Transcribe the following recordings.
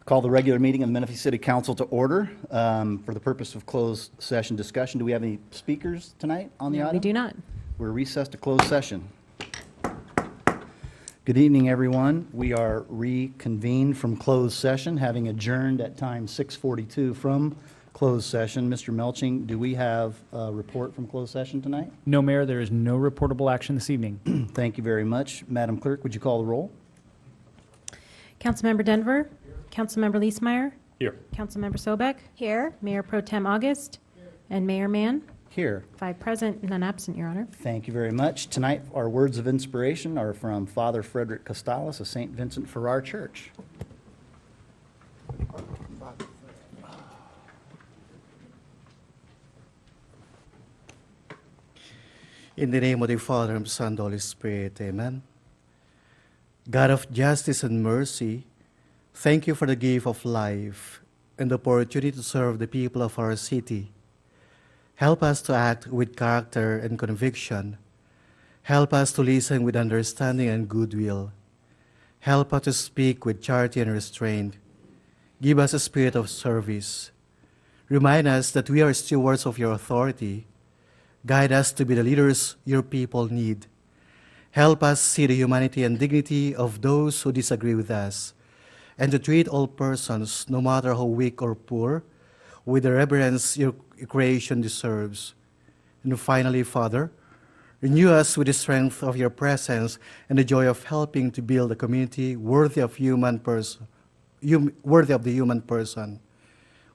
Call the regular meeting of the Menifee City Council to order for the purpose of closed session discussion. Do we have any speakers tonight on the No, item? we do not. We're recessed to closed session. Good evening, everyone. We are reconvened from closed session, having adjourned at time 6:42 from closed session. Mr. Melching, do we have a report from closed session tonight? No, Mayor, there is no reportable action this evening. Thank you very much. Madam Clerk, would you call the roll? Councilmember Denver. Councilmember Leesmeyer. Here. Councilmember Sobek. Here. Mayor Pro Tem August. And Mayor Mann. Here. 5 present, none absent, Your Honor. Thank you very much. Tonight, our words of inspiration are from Father Frederick Costalis of St. Vincent Ferrar Church. In the name of the Father, and Son, and Holy Spirit, amen. God of justice and mercy, thank you for the gift of life and the opportunity to serve the people of our city. Help us to act with character and conviction. Help us to listen with understanding and goodwill. Help us to speak with charity and restraint. Give us a spirit of service. Remind us that we are stewards of your authority. Guide us to be the leaders your people need. Help us see the humanity and dignity of those who disagree with us, and to treat all persons, no matter how weak or poor, with the reverence your creation deserves. And finally, Father, renew us with the strength of your presence and the joy of helping to build a community worthy of the human person.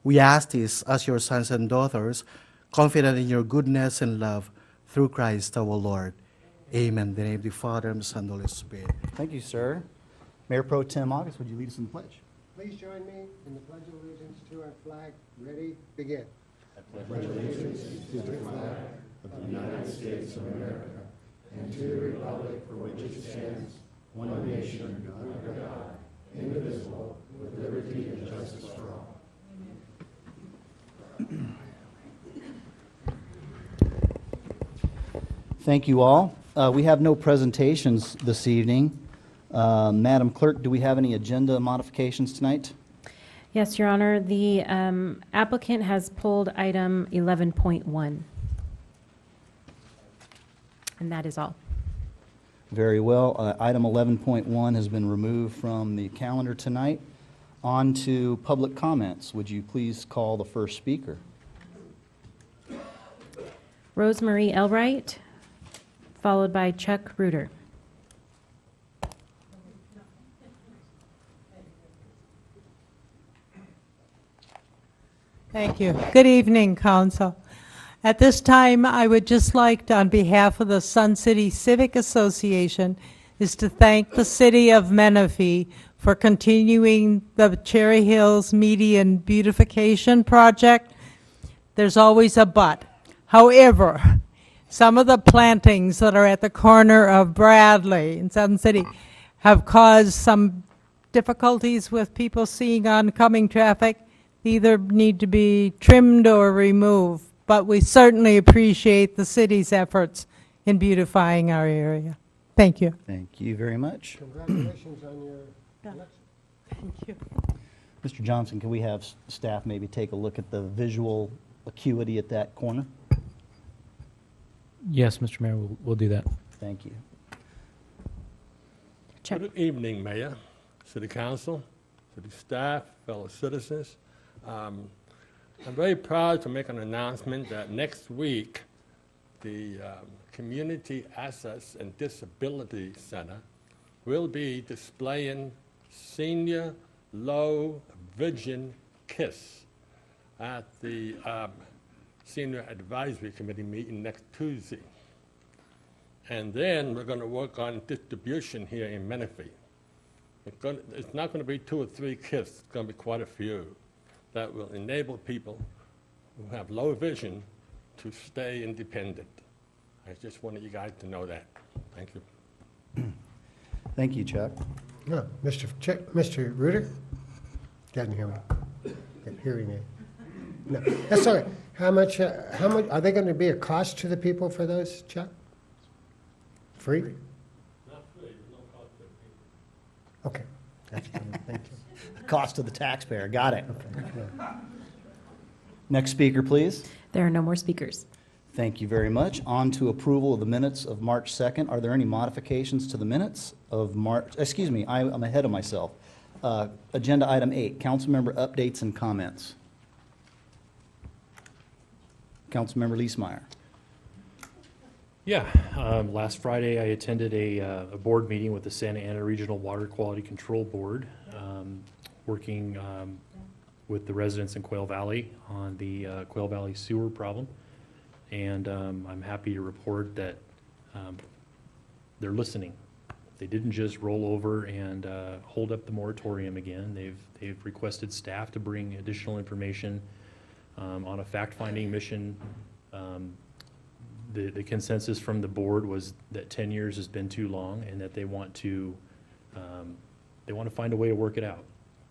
We ask this as your sons and daughters, confident in your goodness and love, through Christ our Lord. Amen. In the name of the Father, and the Son, and the Holy Spirit. Thank you, sir. Mayor Pro Tem August, would you lead us in the pledge? Please join me in the Pledge of Allegiance to our flag. Ready? Begin. Thank you all. We have no presentations this evening. Madam Clerk, do we have any agenda modifications tonight? Yes, Your Honor. The applicant has pulled item 11.1. And that is all. Very well. Item 11.1 has been removed from the calendar tonight. On to public comments. Would you please call the first speaker? Rosemarie Elwright, followed by Chuck Reuter. Thank you. Good evening, Council. At this time, I would just like to, on behalf of the Sun City Civic Association, is to thank the City of Menifee for continuing the Cherry Hills Median Beautification Project. There's always a but. However, some of the plantings that are at the corner of Bradley in Sun City have caused some difficulties with people seeing oncoming traffic. They either need to be trimmed or removed, but we certainly appreciate the city's efforts in beautifying our area. Thank you. Thank you very much. Congratulations on your election. Thank you. Mr. Johnson, can we have staff maybe take a look at the visual acuity at that corner? Yes, Mr. Mayor, we'll do that. Thank you. Chuck. Good evening, Mayor, City Council, City staff, fellow citizens. I'm very proud to make an announcement that next week, the Community Access and Disability Center will be displaying Senior Low Vision KISS at the Senior Advisory Committee meeting next Tuesday. And then we're going to work on distribution here in Menifee. It's not going to be 2 or 3 KISS, it's going to be quite a few that will enable people who have low vision to stay independent. I just wanted you guys to know that. Thank you. Thank you, Chuck. No, Mr. Reuter? Doesn't hear me. Got hearing aid. No, that's all right. How much, are they going to be a cost to the people for those, Chuck? Free? Not free, no cost to people. Okay. That's fine. Thank you. cost to the taxpayer. Got it. Next speaker, please. There are no more speakers. Thank you very much. On to approval of the minutes of March 2nd. Are there any modifications to the minutes of March? Excuse me, I'm ahead of myself. Agenda item 8, council member updates and comments. Councilmember Leesmeyer. Yeah, last Friday I attended a board meeting with the Santa Ana Regional Water Quality Control Board, working with the residents in Quail Valley on the Quail Valley sewer problem. And I'm happy to report that they're listening. They didn't just roll over and hold up the moratorium again. They've requested staff to bring additional information on a fact-finding mission. The consensus from the board was that 10 years has been too long, and that they want to find a way to work it out.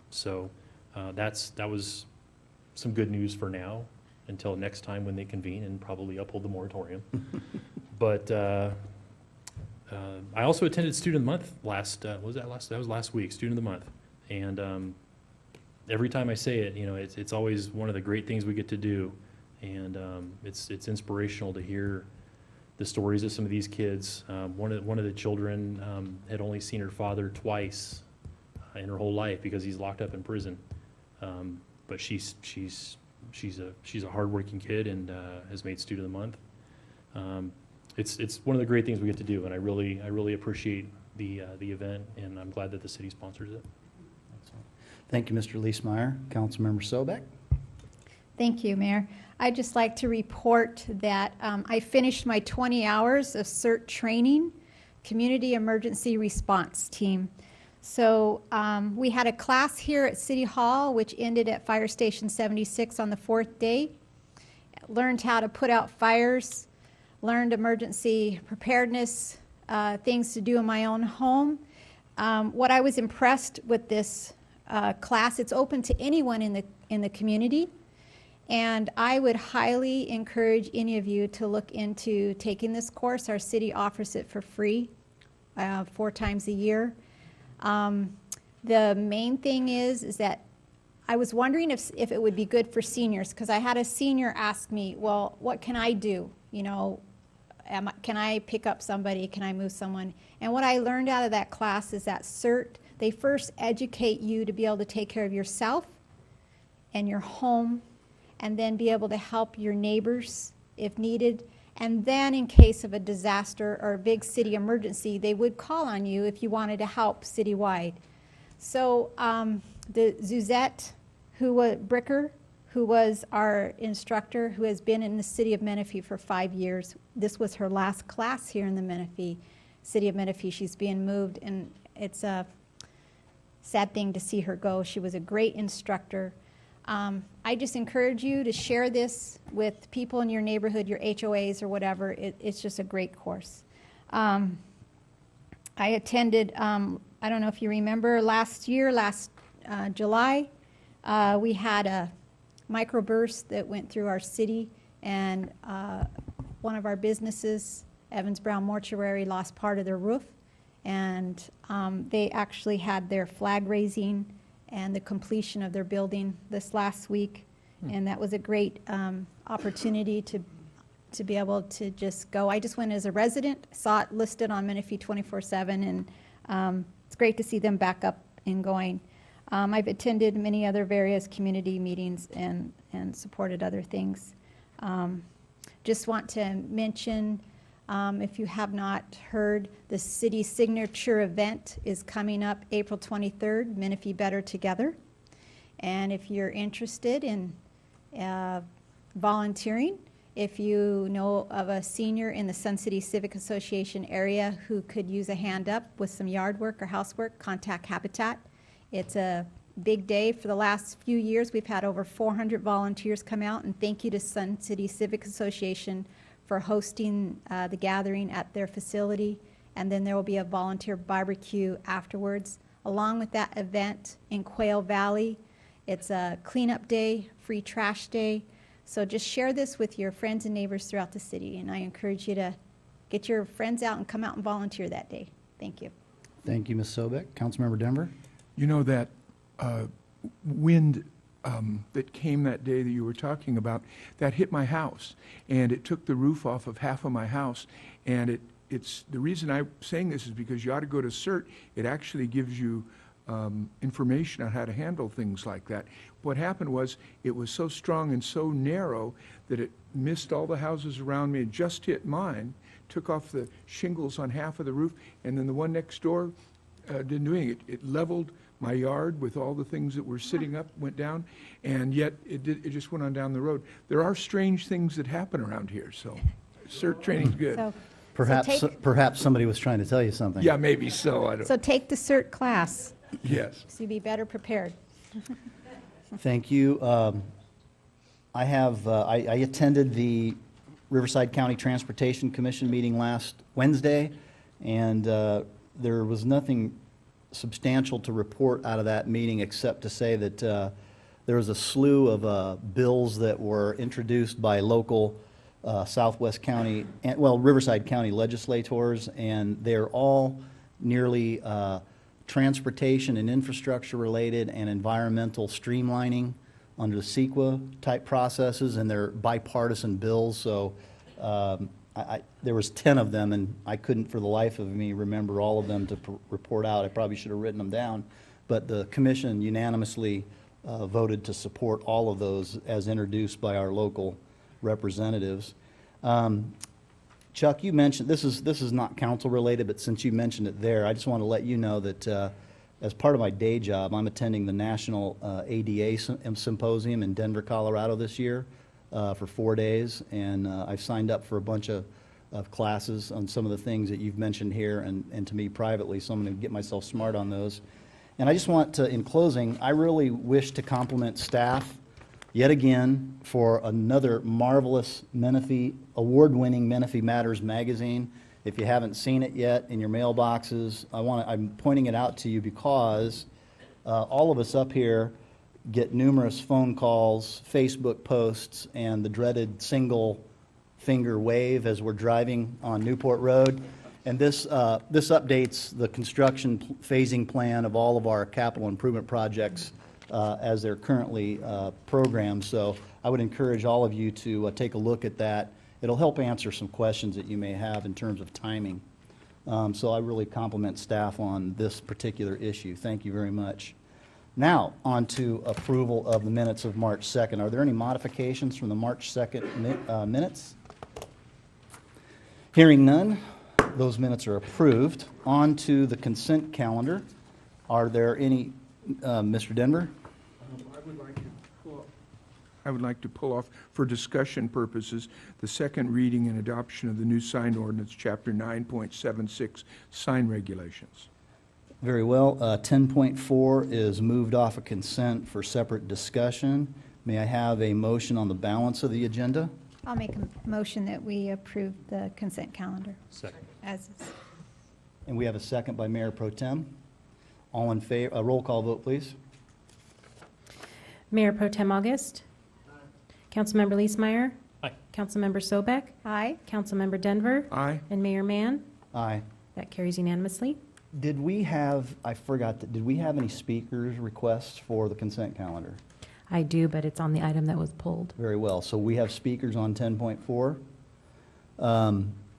So that was some good news for now, until next time when they convene and probably uphold the moratorium. But I also attended Student of the Month that was last week, Student of the Month. And every time I say it, it's always one of the great things we get to do. And it's inspirational to hear the stories of some of these kids. One of the children had only seen her father twice in her whole life because he's locked up in prison. But she's a hardworking kid and has made Student of the Month. It's one of the great things we get to do, and I really appreciate the event, and I'm glad that the city sponsors it. Thank you, Mr. Leesmeyer. Councilmember Sobek. Thank you, Mayor. I'd just like to report that I finished my 20 hours of CERT training, Community Emergency Response Team. So we had a class here at City Hall, which ended at Fire Station 76 on the 4th day. Learned how to put out fires, learned emergency preparedness, things to do in my own home. What I was impressed with this class, it's open to anyone in the community. And I would highly encourage any of you to look into taking this course. Our city offers it for free 4 times a year. The main thing is that I was wondering if it would be good for seniors, because I had a senior ask me, well, what can I do? Can I pick up somebody? Can I move someone? And what I learned out of that class is that CERT, they first educate you to be able to take care of yourself and your home, and then be able to help your neighbors if needed. And then in case of a disaster or a big city emergency, they would call on you if you wanted to help citywide. So the Suzette Bricker, who was our instructor, who has been in the city of Menifee for 5 years, this was her last class here in the Menifee, city of Menifee. She's being moved, and it's a sad thing to see her go. She was a great instructor. I just encourage you to share this with people in your neighborhood, your HOAs or whatever. It's just a great course. I attended, I don't know if you remember, last July, we had a microburst that went through our city, and one of our businesses, Evans Brown Mortuary, lost part of their roof, and they actually had their flag raising and the completion of their building this last week. And that was a great opportunity to be able to just go. I just went as a resident, saw it listed on Menifee 24/7, and it's great to see them back up and going. I've attended many other various community meetings and supported other things. Just want to mention, if you have not heard, the city signature event is coming up April 23rd, Menifee Better Together. And if you're interested in volunteering, if you know of a senior in the Sun City Civic Association area who could use a hand up with some yard work or housework, contact Habitat. It's a big day. For the last few years, we've had over 400 volunteers come out, and thank you to Sun City Civic Association for hosting the gathering at their facility. And then there will be a volunteer barbecue afterwards. Along with that event in Quail Valley, it's a cleanup day, free trash day. So just share this with your friends and neighbors throughout the city, and I encourage you to get your friends out and come out and volunteer that day. Thank you. Thank you, Ms. Sobek. Councilmember Denver. You know that wind that came that day that you were talking about, that hit my house, and it took the roof off of half of my house. And it's the reason I'm saying this is because you ought to go to CERT. It actually gives you information on how to handle things like that. What happened was it was so strong and so narrow that it missed all the houses around me. It just hit mine, took off the shingles on half of the roof, and then the one next door didn't do anything. It leveled my yard with all the things that were sitting up, went down, and yet it just went on down the road. There are strange things that happen around here, so CERT training's good. So, Perhaps somebody was trying to tell you something. Yeah, maybe so, I don't, so take the CERT class, yes. so you'll be better prepared. Thank you. I attended the Riverside County Transportation Commission meeting last Wednesday, and there was nothing substantial to report out of that meeting except to say that there was a slew of bills that were introduced by local Southwest County, Riverside County legislators, and they're all nearly transportation and infrastructure related and environmental streamlining under the CEQA type processes, and they're bipartisan bills. So there was 10 of them, and I couldn't for the life of me remember all of them to report out. I probably should have written them down, but the commission unanimously voted to support all of those as introduced by our local representatives. Chuck, you mentioned, this is not council related, but since you mentioned it there, I just want to let you know that as part of my day job, I'm attending the National ADA Symposium in Denver, Colorado this year for 4 days, and I've signed up for a bunch of classes on some of the things that you've mentioned here and to me privately, so I'm going to get myself smart on those. And I just want to, in closing, I really wish to compliment staff yet again for another marvelous Menifee, award-winning Menifee Matters magazine. If you haven't seen it yet in your mailboxes, I'm pointing it out to you because all of us up here get numerous phone calls, Facebook posts, and the dreaded single finger wave as we're driving on Newport Road. And this updates the construction phasing plan of all of our capital improvement projects as they're currently programmed. So I would encourage all of you to take a look at that. It'll help answer some questions that you may have in terms of timing. So I really compliment staff on this particular issue. Thank you very much. Now, on to approval of the minutes of March 2nd. Are there any modifications from the March 2nd minutes? Hearing none, those minutes are approved. On to the consent calendar. Are there any, Mr. Denver? I would like to pull off, for discussion purposes, the second reading and adoption of the new sign ordinance, Chapter 9.76, sign regulations. Very well. 10.4 is moved off of consent for separate discussion. May I have a motion on the balance of the agenda? I'll make a motion that we approve the consent calendar Second. as is. And we have a second by Mayor Pro Tem. All in favor, a roll call vote, please. Mayor Pro Tem August. Councilmember Leesmeyer. Aye. Councilmember Sobek. Aye. Councilmember Denver. Aye. And Mayor Mann. Aye. That carries unanimously. Did we have, I forgot, did we have any speakers requests for the consent calendar? I do, but it's on the item that was pulled. Very well. So we have speakers on 10.4.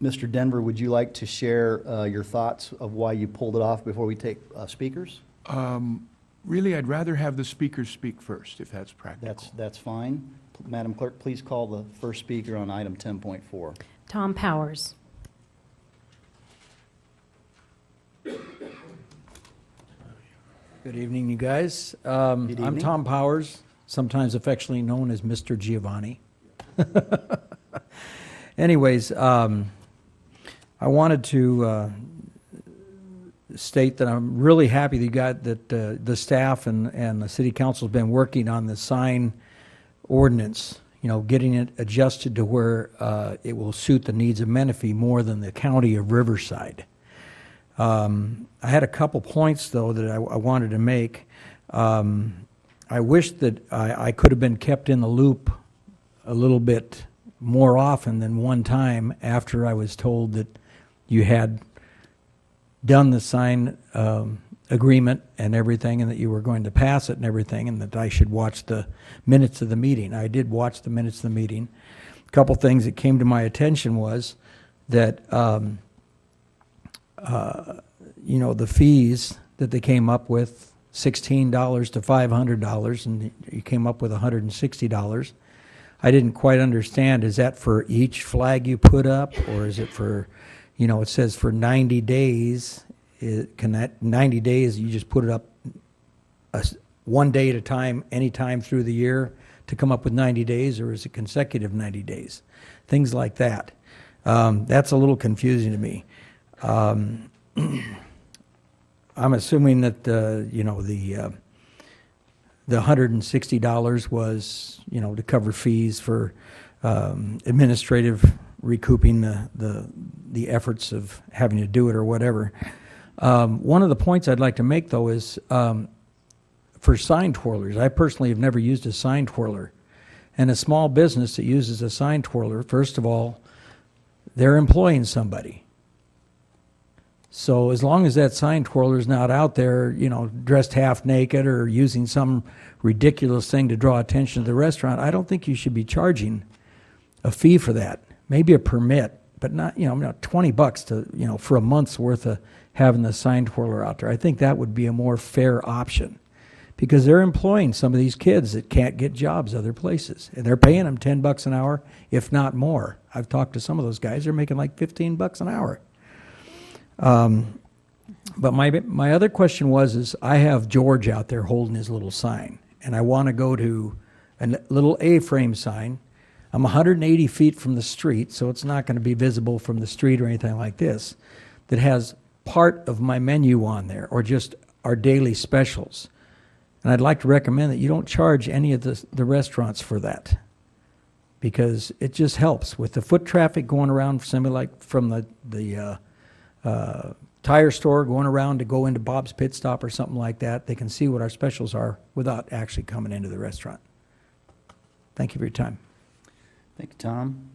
Mr. Denver, would you like to share your thoughts of why you pulled it off before we take speakers? Really, I'd rather have the speakers speak first, if that's practical. That's fine. Madam Clerk, please call the first speaker on item 10.4. Tom Powers. Good evening, you guys. Good I'm evening. Tom Powers, sometimes affectionately known as Mr. Giovanni. Anyways, I wanted to state that I'm really happy that the staff and the city council has been working on the sign ordinance, getting it adjusted to where it will suit the needs of Menifee more than the county of Riverside. I had a couple points, though, that I wanted to make. I wish that I could have been kept in the loop a little bit more often than one time after I was told that you had done the sign agreement and everything, and that you were going to pass it and everything, and that I should watch the minutes of the meeting. I did watch the minutes of the meeting. A couple things that came to my attention was that, the fees that they came up with, $16 to $500, and you came up with $160. I didn't quite understand, is that for each flag you put up, or is it for, it says for 90 days, can that 90 days, you just put it up one day at a time, any time through the year to come up with 90 days, or is it consecutive 90 days? Things like that. That's a little confusing to me. I'm assuming that, the $160 was, to cover fees for administrative recouping the efforts of having to do it or whatever. One of the points I'd like to make, though, is for sign twirlers. I personally have never used a sign twirler. And a small business that uses a sign twirler, first of all, they're employing somebody. So as long as that sign twirler's not out there, dressed half naked or using some ridiculous thing to draw attention to the restaurant, I don't think you should be charging a fee for that. Maybe a permit, but not, $20 to, for a month's worth of having the sign twirler out there. I think that would be a more fair option, because they're employing some of these kids that can't get jobs other places, and they're paying them $10 an hour, if not more. I've talked to some of those guys; they're making like $15 an hour. But my other question is I have George out there holding his little sign, and I want to go to a little A-frame sign. I'm 180 feet from the street, so it's not going to be visible from the street or anything like this, that has part of my menu on there, or just our daily specials. And I'd like to recommend that you don't charge any of the restaurants for that, because it just helps with the foot traffic going around, somebody like from the tire store going around to go into Bob's Pit Stop or something like that. They can see what our specials are without actually coming into the restaurant. Thank you for your time. Thank you, Tom.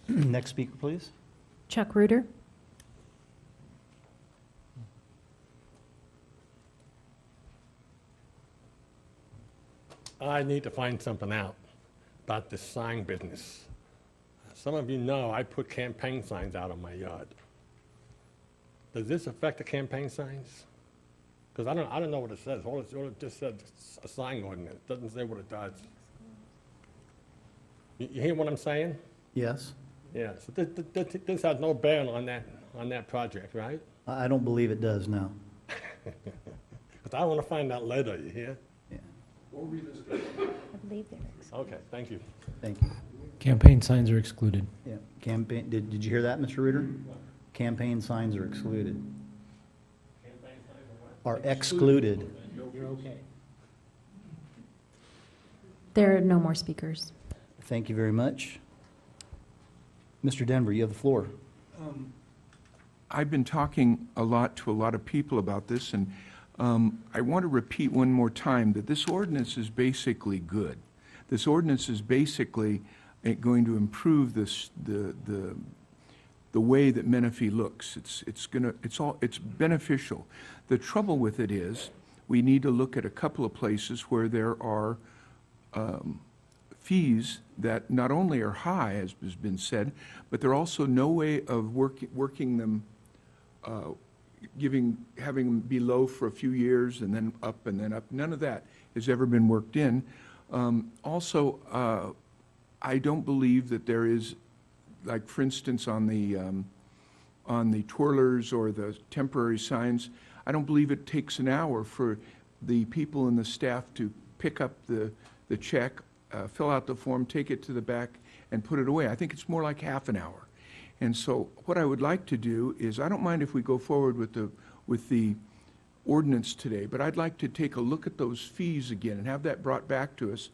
Next speaker, please. Chuck Reuter. I need to find something out about this sign business. Some of you know I put campaign signs out on my yard. Does this affect the campaign signs? Because I don't know what it says. All it just says a sign ordinance. It doesn't say what it does. You hear what I'm saying? Yes. Yeah. So this has no bearing on that project, right? I don't believe it does, no. Because I want to find out later. You hear? Yeah. I believe there is. Okay. Thank you. Thank you. Campaign signs are excluded. Yeah. Campaign. Did you hear that, Mr. Reuter? Campaign signs are excluded. Are excluded. You're okay. There are no more speakers. Thank you very much. Mr. Denver, you have the floor. I've been talking a lot to a lot of people about this, and I want to repeat one more time that this ordinance is basically good. This ordinance is basically going to improve the way that Menifee looks. It's beneficial. The trouble with it is we need to look at a couple of places where there are fees that not only are high, as has been said, but there are also no way of working them, having them be low for a few years and then up and then up. None of that has ever been worked in. Also, I don't believe that there is, like for instance on the twirlers or the temporary signs, I don't believe it takes an hour for the people and the staff to pick up the check, fill out the form, take it to the back, and put it away. I think it's more like half an hour. And so what I would like to do is, I don't mind if we go forward with the ordinance today, but I'd like to take a look at those fees again and have that brought back to us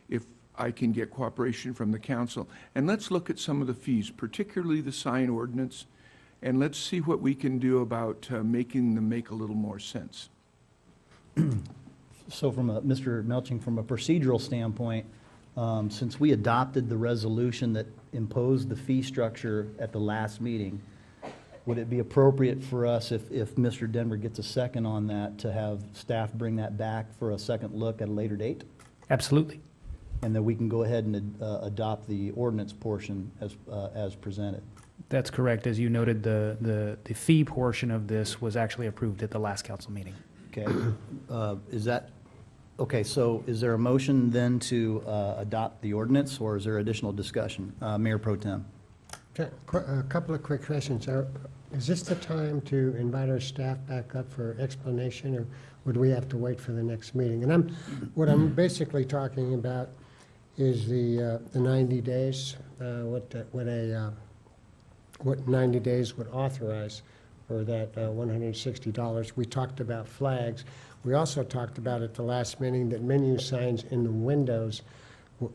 if I can get cooperation from the council. And let's look at some of the fees, particularly the sign ordinance, and let's see what we can do about making them make a little more sense. So Mr. Melching, from a procedural standpoint, since we adopted the resolution that imposed the fee structure at the last meeting, Would it be appropriate for us, if Mr. Denver gets a second on that, to have staff bring that back for a second look at a later date? Absolutely. And then we can go ahead and adopt the ordinance portion as presented. That's correct. As you noted, the fee portion of this was actually approved at the last council meeting. Okay, so is there a motion then to adopt the ordinance, or is there additional discussion? Mayor Pro Tem. Okay, a couple of quick questions. Is this the time to invite our staff back up for explanation, or would we have to wait for the next meeting? And what I'm basically talking about is the 90 days, what 90 days would authorize for that $160. We talked about flags. We also talked about at the last meeting that menu signs in the windows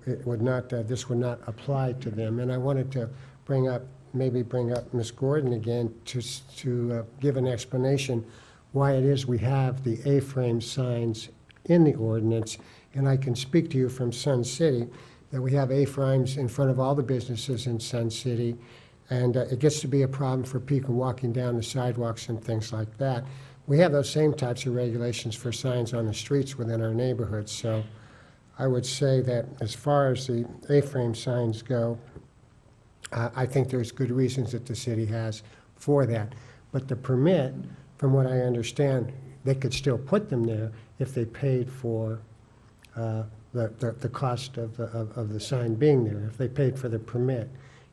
this would not apply to them. And I wanted to bring up Ms. Gordon again to give an explanation why it is we have the A-frame signs in the ordinance. And I can speak to you from Sun City that we have A-frames in front of all the businesses in Sun City. And it gets to be a problem for people walking down the sidewalks and things like that. We have those same types of regulations for signs on the streets within our neighborhoods. So I would say that as far as the A-frame signs go, I think there's good reasons that the city has for that. But the permit, from what I understand, they could still put them there if they paid for the cost of the sign being there, if they paid for the permit.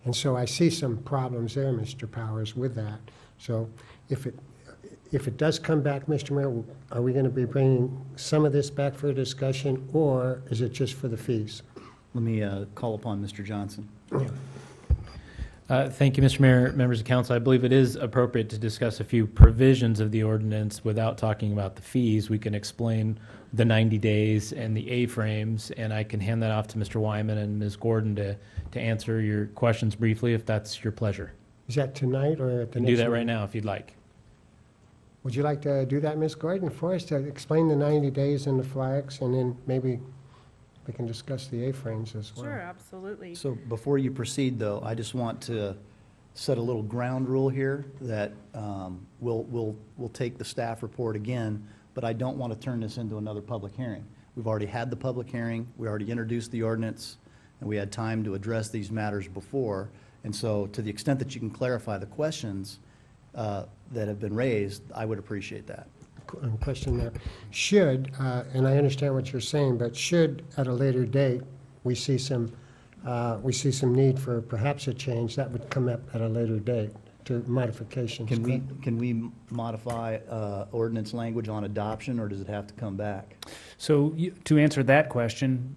And so I see some problems there, Mr. Powers, with that. So if it does come back, Mr. Mayor, are we going to be bringing some of this back for a discussion, or is it just for the fees? Let me call upon Mr. Johnson. Thank you, Mr. Mayor, members of council. I believe it is appropriate to discuss a few provisions of the ordinance without talking about the fees. We can explain the 90 days and the A-frames, and I can hand that off to Mr. Wyman and Ms. Gordon to answer your questions briefly, if that's your pleasure. Is that tonight or at the You can next do that meeting? right now if you'd like. Would you like to do that, Ms. Gordon, for us, to explain the 90 days and the flags, and then maybe we can discuss the A-frames as well? Sure, absolutely. So before you proceed, though, I just want to set a little ground rule here that we'll take the staff report again, but I don't want to turn this into another public hearing. We've already had the public hearing, we already introduced the ordinance, and we had time to address these matters before. And so to the extent that you can clarify the questions that have been raised, I would appreciate that. Question there. Should, and I understand what you're saying, but should at a later date we see some need for perhaps a change, that would come up at a later date to modifications. Can we modify ordinance language on adoption, or does it have to come back? So to answer that question,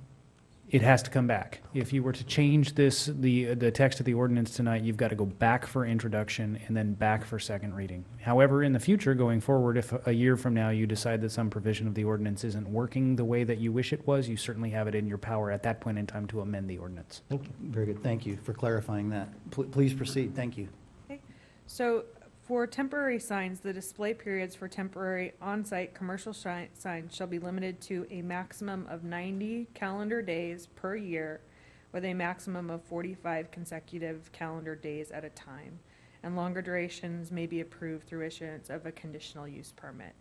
it has to come back. If you were to change the text of the ordinance tonight, you've got to go back for introduction and then back for second reading. However, in the future, going forward, if a year from now you decide that some provision of the ordinance isn't working the way that you wish it was, you certainly have it in your power at that point in time to amend the ordinance. Thank you. Very good. Thank you for clarifying that. Please proceed. Thank you. Okay. So for temporary signs, the display periods for temporary on-site commercial signs shall be limited to a maximum of 90 calendar days per year, with a maximum of 45 consecutive calendar days at a time. And longer durations may be approved through issuance of a conditional use permit.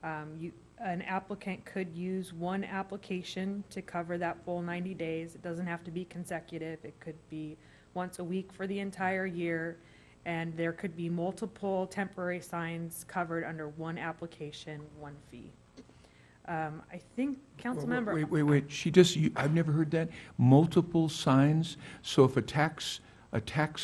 An applicant could use one application to cover that full 90 days. It doesn't have to be consecutive. It could be once a week for the entire year. And there could be multiple temporary signs covered under one application, one fee. I think, Councilmember. Wait. I've never heard that. Multiple signs. So if a tax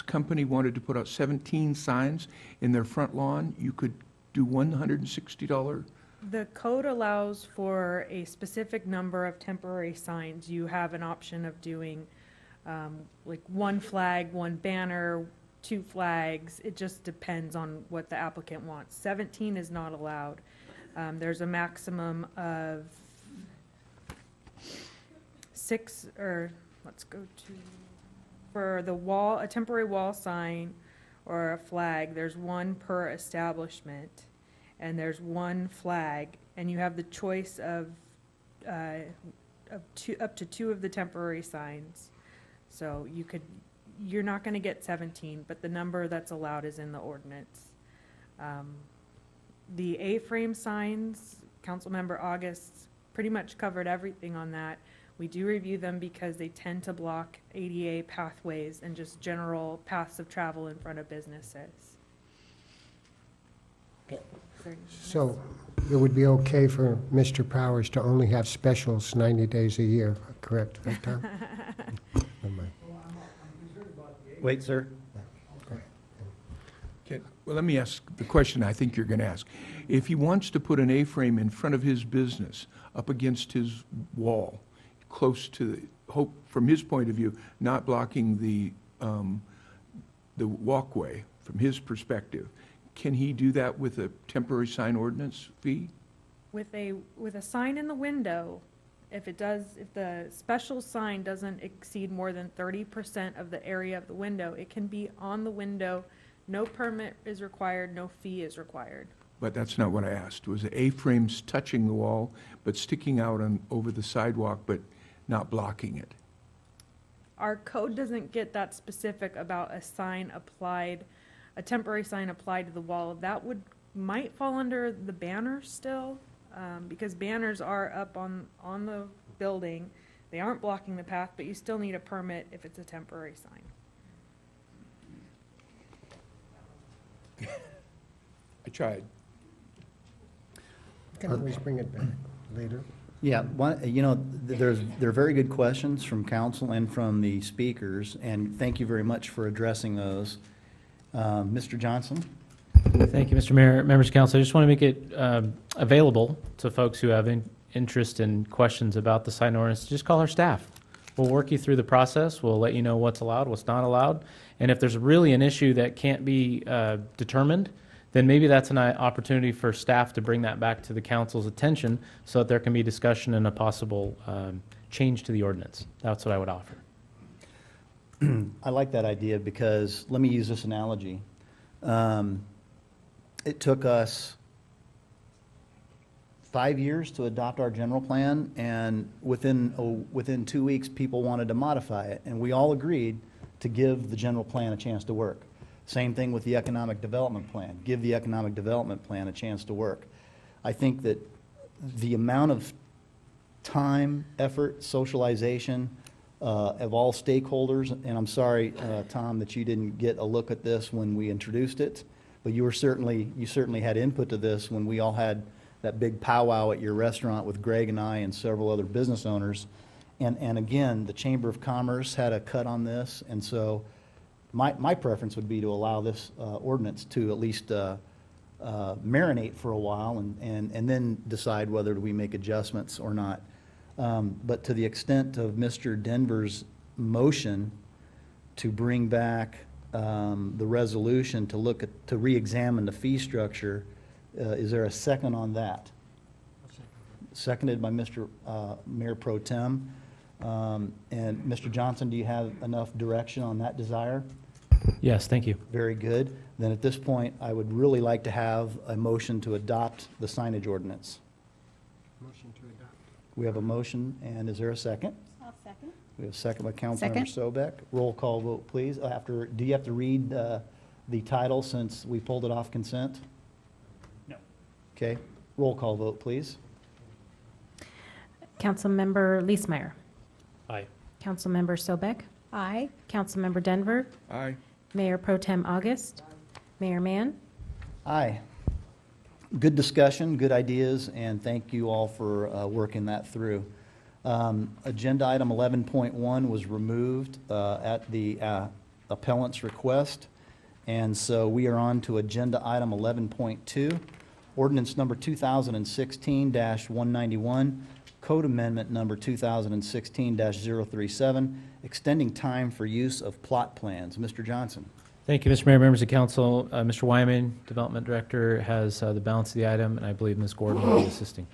company wanted to put out 17 signs in their front lawn, you could do $160? The code allows for a specific number of temporary signs. You have an option of doing like one flag, one banner, 2 flags. It just depends on what the applicant wants. 17 is not allowed. There's a maximum of 6, or let's go to, for the wall, a temporary wall sign or a flag, there's 1 per establishment, and there's 1 flag, and you have the choice of up to 2 of the temporary signs. So you could you're not going to get 17, but the number that's allowed is in the ordinance. The A-frame signs, Councilmember August pretty much covered everything on that. We do review them because they tend to block ADA pathways and just general paths of travel in front of businesses. Is there- So it would be okay for Mr. Powers to only have specials 90 days a year, correct, right, Tom? Never mind. Wait, sir. Well, let me ask the question I think you're going to ask. If he wants to put an A-frame in front of his business, up against his wall, close to, from his point of view, not blocking the walkway from his perspective, can he do that with a temporary sign ordinance fee? With a sign in the window, if the special sign doesn't exceed more than 30% of the area of the window, it can be on the window. No permit is required, no fee is required. But that's not what I asked. Was the A-frames touching the wall, but sticking out over the sidewalk, but not blocking it? Our code doesn't get that specific about a sign applied, a temporary sign applied to the wall. That might fall under the banners still, because banners are up on the building. They aren't blocking the path, but you still need a permit if it's a temporary sign. I tried. You can always bring it back later. Yeah, they're very good questions from council and from the speakers, and thank you very much for addressing those. Mr. Johnson? Thank you, Mr. Mayor. Members of council, I just want to make it available to folks who have interest and questions about the sign ordinance. Just call our staff. We'll work you through the process. We'll let you know what's allowed, what's not allowed. And if there's really an issue that can't be determined, then maybe that's an opportunity for staff to bring that back to the council's attention so that there can be discussion and a possible change to the ordinance. That's what I would offer. I like that idea because, let me use this analogy. It took us 5 years to adopt our general plan, and within 2 weeks, people wanted to modify it, and we all agreed to give the general plan a chance to work. Same thing with the economic development plan. Give the economic development plan a chance to work. I think that the amount of time, effort, socialization of all stakeholders, and I'm sorry, Tom, that you didn't get a look at this when we introduced it, but you certainly had input to this when we all had that big powwow at your restaurant with Greg and I and several other business owners. And again, the Chamber of Commerce had a cut on this, and so my preference would be to allow this ordinance to at least marinate for a while and then decide whether we make adjustments or not. But to the extent of Mr. Denver's motion to bring back the resolution to re-examine the fee structure, is there a second on that? Seconded by Mr. Mayor Pro Tem. And Mr. Johnson, do you have enough direction on that desire? Yes, thank you. Very good. Then at this point, I would really like to have a motion to adopt the signage ordinance. Motion to adopt. We have a motion, and is there a second? I'll second. We have a second by Councilmember Second. Sobek. Roll call vote, please. Do you have to read the title since we pulled it off consent? No. Okay. Roll call vote, please. Councilmember Leesmeyer. Aye. Councilmember Sobek. Aye. Councilmember Denver. Aye. Mayor Pro Tem August. Mayor Mann. Aye. Good discussion, good ideas, and thank you all for working that through. Agenda item 11.1 was removed at the appellant's request, and so we are on to agenda item 11.2, ordinance number 2016-191, code amendment number 2016-037, extending time for use of plot plans. Mr. Johnson. Thank you, Mr. Mayor, members of council. Mr. Wyman, Development Director, has the balance of the item, and I believe Ms. Gordon will be assisting.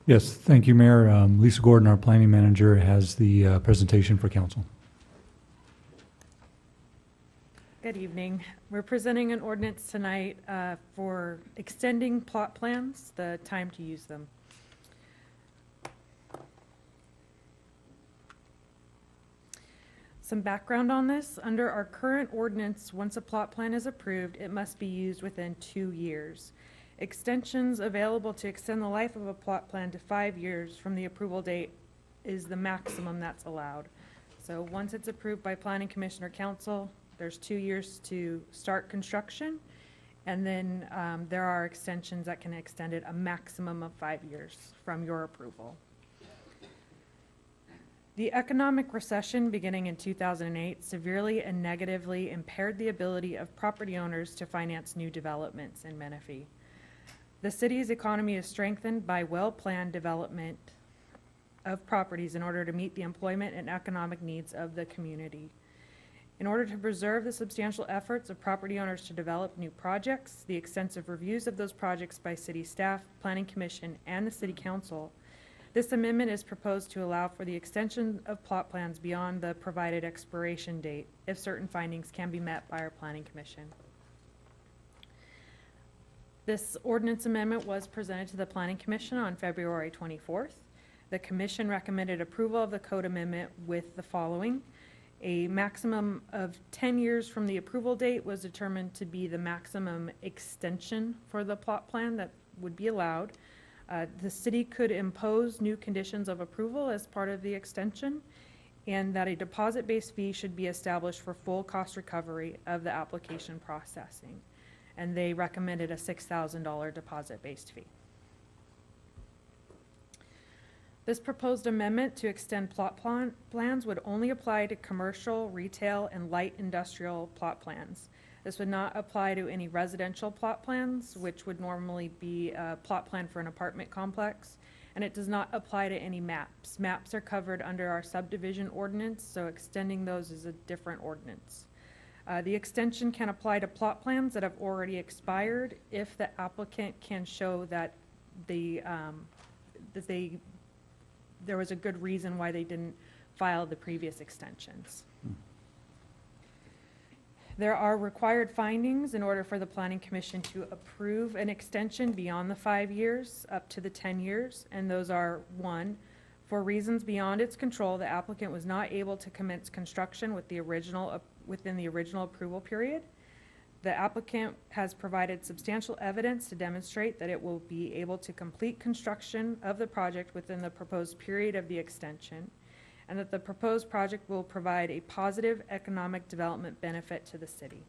Yes, thank you, Mayor. Lisa Gordon, our planning manager, has the presentation for council. Good evening. We're presenting an ordinance tonight for extending plot plans, the time to use them. Some background on this, under our current ordinance, once a plot plan is approved, it must be used within 2 years. Extensions available to extend the life of a plot plan to 5 years from the approval date is the maximum that's allowed. So once it's approved by Planning Commission or Council, there's 2 years to start construction, and then there are extensions that can extend it a maximum of 5 years from your approval. The economic recession beginning in 2008 severely and negatively impaired the ability of property owners to finance new developments in Menifee. The city's economy is strengthened by well-planned development of properties in order to meet the employment and economic needs of the community. In order to preserve the substantial efforts of property owners to develop new projects, the extensive reviews of those projects by city staff, Planning Commission, and the City Council, this amendment is proposed to allow for the extension of plot plans beyond the provided expiration date if certain findings can be met by our Planning Commission. This ordinance amendment was presented to the Planning Commission on February 24th. The Commission recommended approval of the code amendment with the following. A maximum of 10 years from the approval date was determined to be the maximum extension for the plot plan that would be allowed. The city could impose new conditions of approval as part of the extension, and that a deposit-based fee should be established for full cost recovery of the application processing. And they recommended a $6,000 deposit-based fee. This proposed amendment to extend plot plans would only apply to commercial, retail, and light industrial plot plans. This would not apply to any residential plot plans, which would normally be a plot plan for an apartment complex, and it does not apply to any maps. Maps are covered under our subdivision ordinance, so extending those is a different ordinance. The extension can apply to plot plans that have already expired if the applicant can show that there was a good reason why they didn't file the previous extensions. There are required findings in order for the Planning Commission to approve an extension beyond the 5 years up to the 10 years, and those are: 1, for reasons beyond its control, the applicant was not able to commence construction within the original approval period. The applicant has provided substantial evidence to demonstrate that it will be able to complete construction of the project within the proposed period of the extension, and that the proposed project will provide a positive economic development benefit to the city.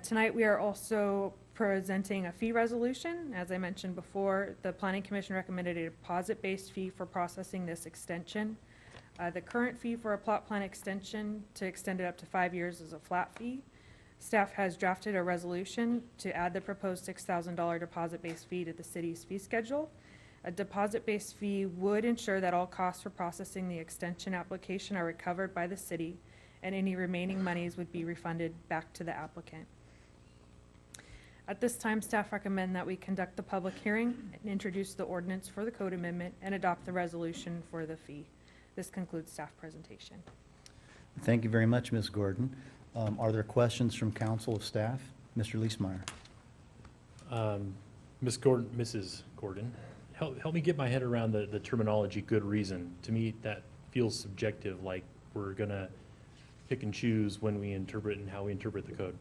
Tonight we are also presenting a fee resolution. As I mentioned before, the Planning Commission recommended a deposit-based fee for processing this extension. The current fee for a plot plan extension to extend it up to 5 years is a flat fee. Staff has drafted a resolution to add the proposed $6,000 deposit-based fee to the city's fee schedule. A deposit-based fee would ensure that all costs for processing the extension application are recovered by the city, and any remaining monies would be refunded back to the applicant. At this time, staff recommend that we conduct the public hearing and introduce the ordinance for the code amendment and adopt the resolution for the fee. This concludes staff presentation. Thank you very much, Ms. Gordon. Are there questions from council of staff? Mr. Leesmeyer. Mrs. Gordon, help me get my head around the terminology "good reason." To me, that feels subjective, like we're going to pick and choose when we interpret and how we interpret the code.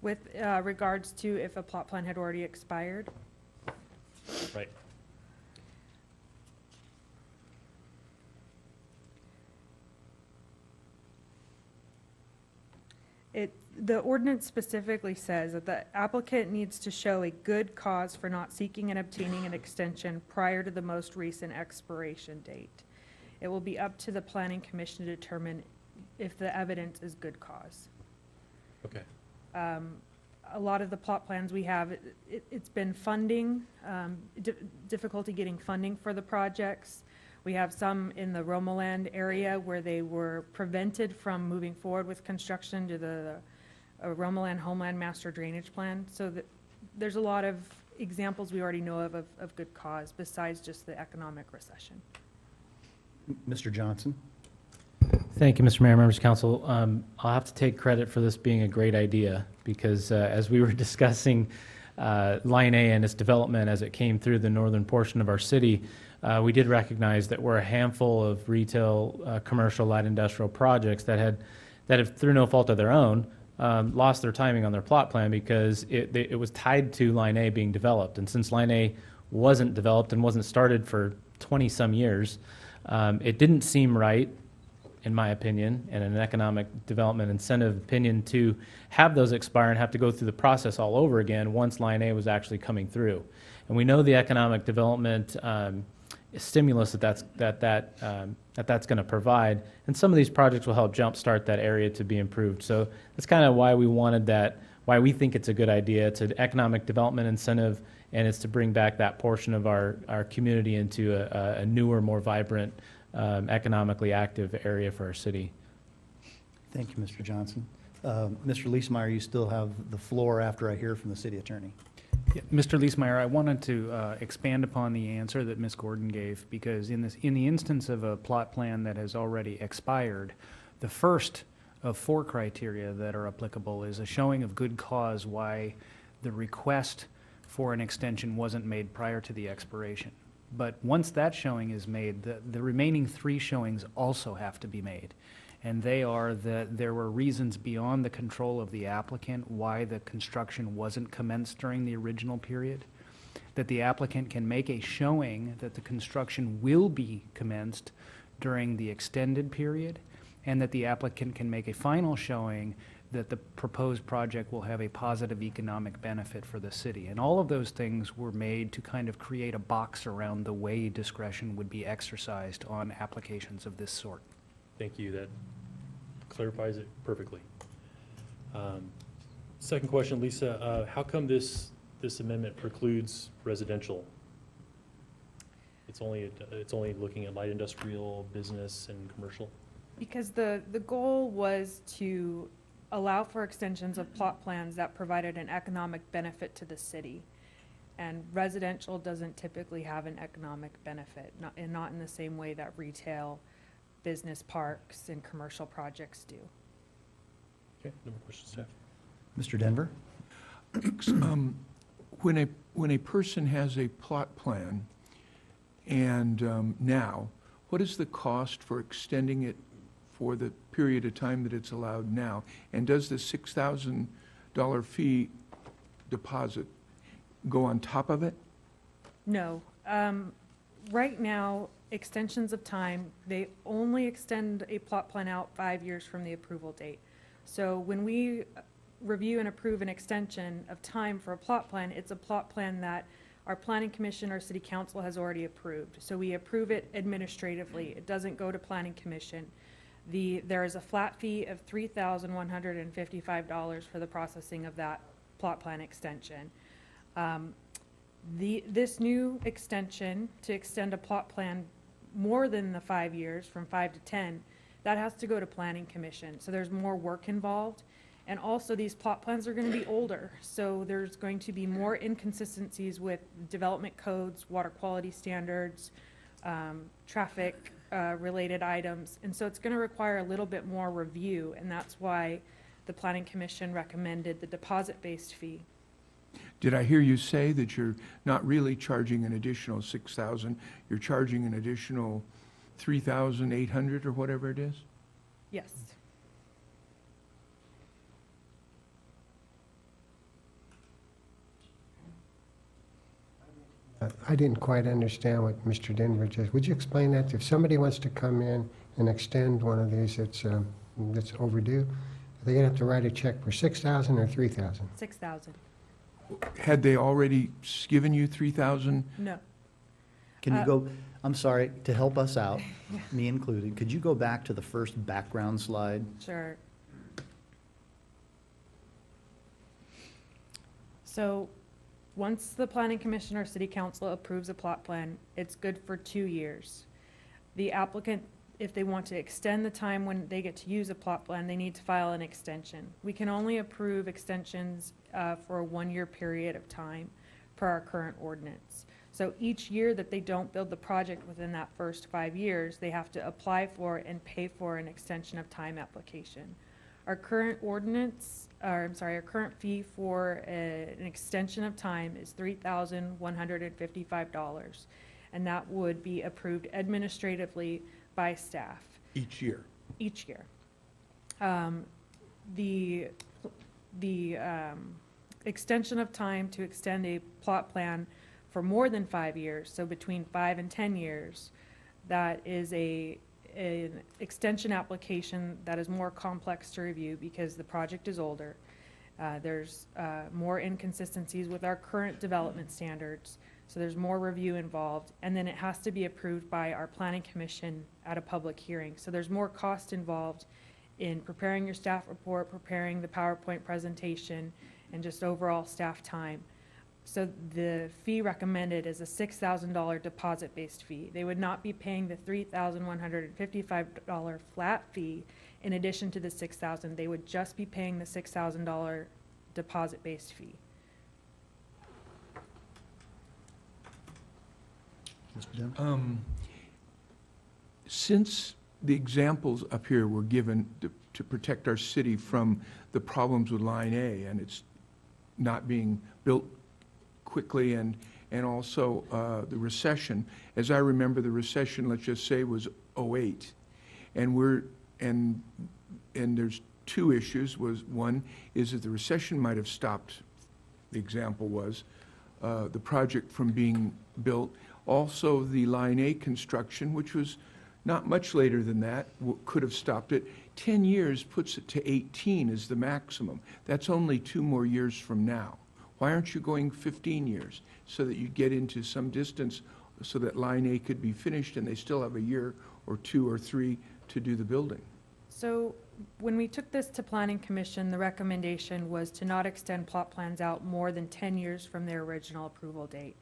With regards to if a plot plan had already expired? Right. The ordinance specifically says that the applicant needs to show a good cause for not seeking and obtaining an extension prior to the most recent expiration date. It will be up to the Planning Commission to determine if the evidence is good cause. Okay. A lot of the plot plans we have, it's been funding, difficulty getting funding for the projects. We have some in the Romoland area where they were prevented from moving forward with construction due to the Romoland Homeland Master Drainage Plan. So that there's a lot of examples we already know of good cause besides just the economic recession. Mr. Johnson. Thank you, Mr. Mayor, members of council. I'll have to take credit for this being a great idea because as we were discussing Line A and its development as it came through the northern portion of our city, we did recognize that we're a handful of retail, commercial, light industrial projects that have, through no fault of their own, lost their timing on their plot plan because it was tied to Line A being developed. And since Line A wasn't developed and wasn't started for 20-some years, it didn't seem right, in my opinion, and an economic development incentive opinion, to have those expire and have to go through the process all over again once Line A was actually coming through. And we know the economic development stimulus that's going to provide, and some of these projects will help jumpstart that area to be improved. So that's kind of why we wanted that, why we think it's a good idea. It's an economic development incentive, and it's to bring back that portion of our community into a newer, more vibrant, economically active area for our city. Thank you, Mr. Johnson. Mr. Leesmeyer, you still have the floor after I hear from the city attorney. Yeah, Mr. Leesmeyer, I wanted to expand upon the answer that Ms. Gordon gave, because in the instance of a plot plan that has already expired, the first of 4 criteria that are applicable is a showing of good cause why the request for an extension wasn't made prior to the expiration. But once that showing is made, the remaining 3 showings also have to be made. And they are that there were reasons beyond the control of the applicant why the construction wasn't commenced during the original period, that the applicant can make a showing that the construction will be commenced during the extended period, and that the applicant can make a final showing that the proposed project will have a positive economic benefit for the city. And all of those things were made to kind of create a box around the way discretion would be exercised on applications of this sort. Thank you. That clarifies it perfectly. Second question, Lisa, how come this amendment precludes residential? It's only looking at light industrial, business, and commercial? Because the goal was to allow for extensions of plot plans that provided an economic benefit to the city. And residential doesn't typically have an economic benefit, not in the same way that retail, business parks, and commercial projects do. Okay, no more questions, staff. Mr. Denver? When a person has a plot plan, and now, what is the cost for extending it for the period of time that it's allowed now? And does the $6,000 fee deposit go on top of it? No. Right now, extensions of time, they only extend a plot plan out 5 years from the approval date. So when we review and approve an extension of time for a plot plan, it's a plot plan that our planning commission or city council has already approved. So we approve it administratively. It doesn't go to planning commission. There is a flat fee of $3,155 for the processing of that plot plan extension. This new extension to extend a plot plan more than the 5 years, from 5 to 10, that has to go to planning commission. So there's more work involved. And also these plot plans are going to be older. So there's going to be more inconsistencies with development codes, water quality standards, traffic related items. And so it's going to require a little bit more review. And that's why the planning commission recommended the deposit-based fee. Did I hear you say that you're not really charging an additional $6,000, you're charging an additional $3,800 or whatever it is? Yes. I didn't quite understand what Mr. Denver just, would you explain that? If somebody wants to come in and extend one of these that's overdue, are they going to have to write a check for $6,000 or $3,000? $6,000. Had they already given you $3,000? No. Can you go, I'm sorry, to help us out, me included, could you go back to the first background slide? Sure. So once the planning commission or city council approves a plot plan, it's good for 2 years. The applicant, if they want to extend the time when they get to use a plot plan, they need to file an extension. We can only approve extensions for a 1-year period of time per our current ordinance. So each year that they don't build the project within that first 5 years, they have to apply for and pay for an extension of time application. Our current ordinance, or I'm sorry, our current fee for an extension of time is $3,155, and that would be approved administratively by staff Each year. each year. The extension of time to extend a plot plan for more than 5 years, so between 5 and 10 years, that is an extension application that is more complex to review because the project is older. There's more inconsistencies with our current development standards, so there's more review involved, and then it has to be approved by our planning commission at a public hearing. So there's more cost involved in preparing your staff report, preparing the PowerPoint presentation, and just overall staff time. So the fee recommended is a $6,000 deposit-based fee. They would not be paying the $3,155 flat fee in addition to the $6,000. They would just be paying the $6,000 deposit-based fee. Mr. Dillon? Since the examples up here were given to protect our city from the problems with Line A, and it's not being built quickly, and also the recession. As I remember, the recession, let's just say, was '08, and there's two issues. One is that the recession might have stopped, the example was, the project from being built. Also, the Line A construction, which was not much later than that, could have stopped it. 10 years puts it to 18 is the maximum. That's only 2 more years from now. Why aren't you going 15 years so that you get into some distance so that Line A could be finished and they still have a year or 2 or 3 to do the building? So when we took this to Planning Commission, the recommendation was to not extend plot plans out more than 10 years from their original approval date.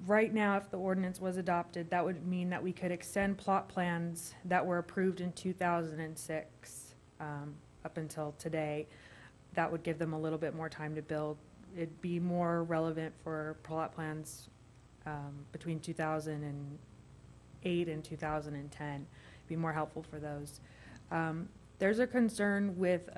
Right now, if the ordinance was adopted, that would mean that we could extend plot plans that were approved in 2006 up until today. That would give them a little bit more time to build. It'd be more relevant for plot plans between 2008 and 2010. Be more helpful for those. There's a concern with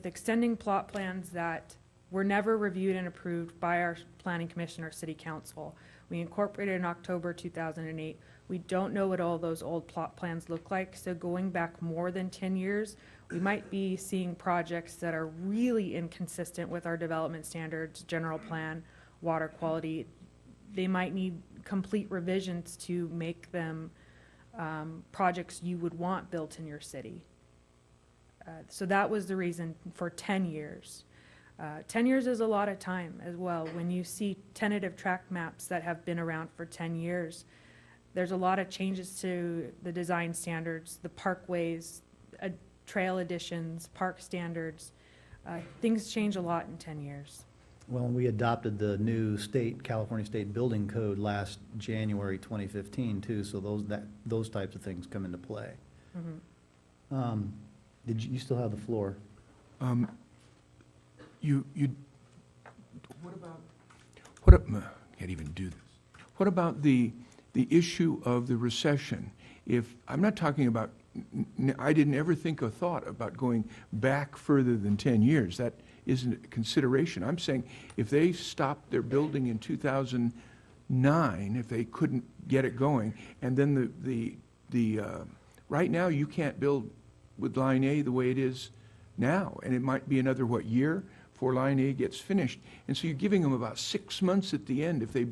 extending plot plans that were never reviewed and approved by our Planning Commission or City Council. We incorporated in October 2008. We don't know what all those old plot plans look like, so going back more than 10 years, we might be seeing projects that are really inconsistent with our development standards, general plan, water quality. They might need complete revisions to make them projects you would want built in your city. So that was the reason for 10 years. 10 years is a lot of time as well. When you see tentative track maps that have been around for 10 years, there's a lot of changes to the design standards, the parkways, trail additions, park standards. Things change a lot in 10 years. Well, we adopted the new California State Building Code last January 2015 too, so those types of things come into play. Mm-hmm. Did you still have the floor? Can't even do this. What about the issue of the recession? I'm not talking about, I didn't ever think or thought about going back further than 10 years. That isn't a consideration. I'm saying if they stopped their building in 2009, if they couldn't get it going, and then right now you can't build with Line A the way it is now, and it might be another, year before Line A gets finished. And so you're giving them about 6 months at the end if they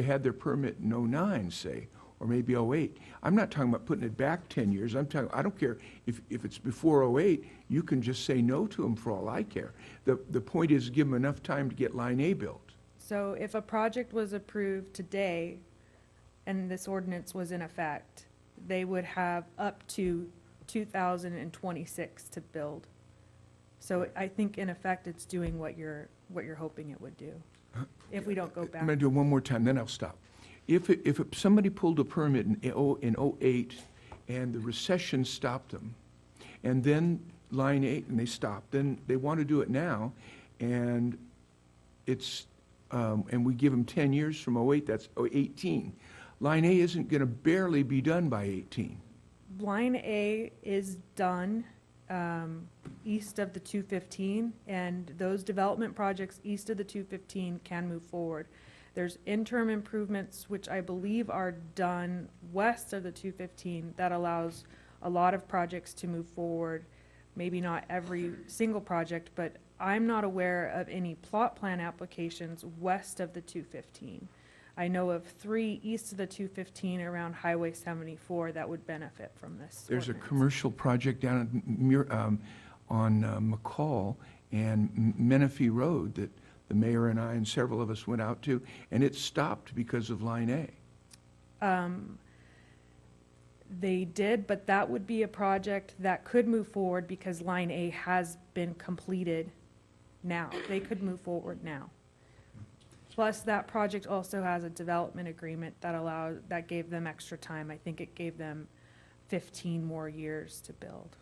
had their permit in '09, say, or maybe '08. I'm not talking about putting it back 10 years. I don't care if it's before '08, you can just say no to them for all I care. The point is give them enough time to get Line A built. So if a project was approved today and this ordinance was in effect, they would have up to 2026 to build. So I think in effect it's doing what you're hoping it would do if we don't go back. I'm going to do it one more time, then I'll stop. If somebody pulled a permit in '08 and the recession stopped them, and then Line 8 and they stopped, then they want to do it now, and we give them 10 years from '08, that's 18. Line A isn't going to barely be done by 18. Line A is done east of the 215, and those development projects east of the 215 can move forward. There's interim improvements, which I believe are done west of the 215, that allows a lot of projects to move forward. Maybe not every single project, but I'm not aware of any plot plan applications west of the 215. I know of 3 east of the 215 around Highway 74 that would benefit from this. There's a ordinance. commercial project down on McCall and Menifee Road that the mayor and I and several of us went out to, and it stopped because of Line A. They did, but that would be a project that could move forward because Line A has been completed now. They could move forward now. Plus, that project also has a development agreement that gave them extra time. I think it gave them 15 more years to build.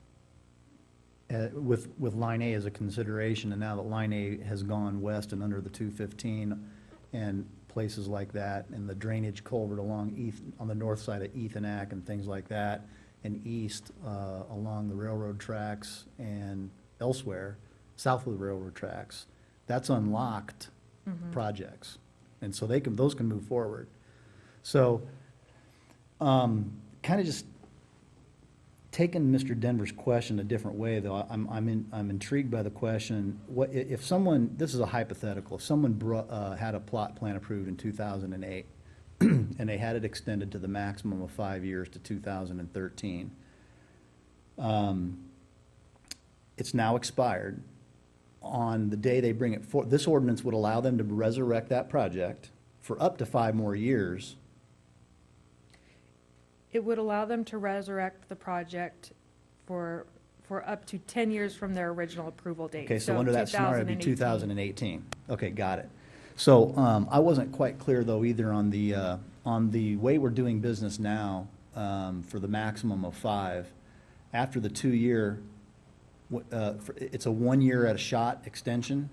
With Line A as a consideration, and now that Line A has gone west and under the 215 and places like that, and the drainage culvert on the north side of Ethonac and things like that, and east along the railroad tracks and elsewhere, south of the railroad tracks, that's unlocked projects. And so those can move forward. So kind of just taking Mr. Denver's question a different way, though, I'm intrigued by the question. What if someone, this is a hypothetical, if someone had a plot plan approved in 2008 and they had it extended to the maximum of 5 years to 2013, it's now expired. On the day they bring it forward, this ordinance would allow them to resurrect that project for up to 5 more years. It would allow them to resurrect the project for up to 10 years from their original approval date. Okay, so under that scenario, it'd be 2018. 2018. Okay, got it. So I wasn't quite clear, though, either on the way we're doing business now for the maximum of 5. After the 2-year, it's a 1 year at a shot extension.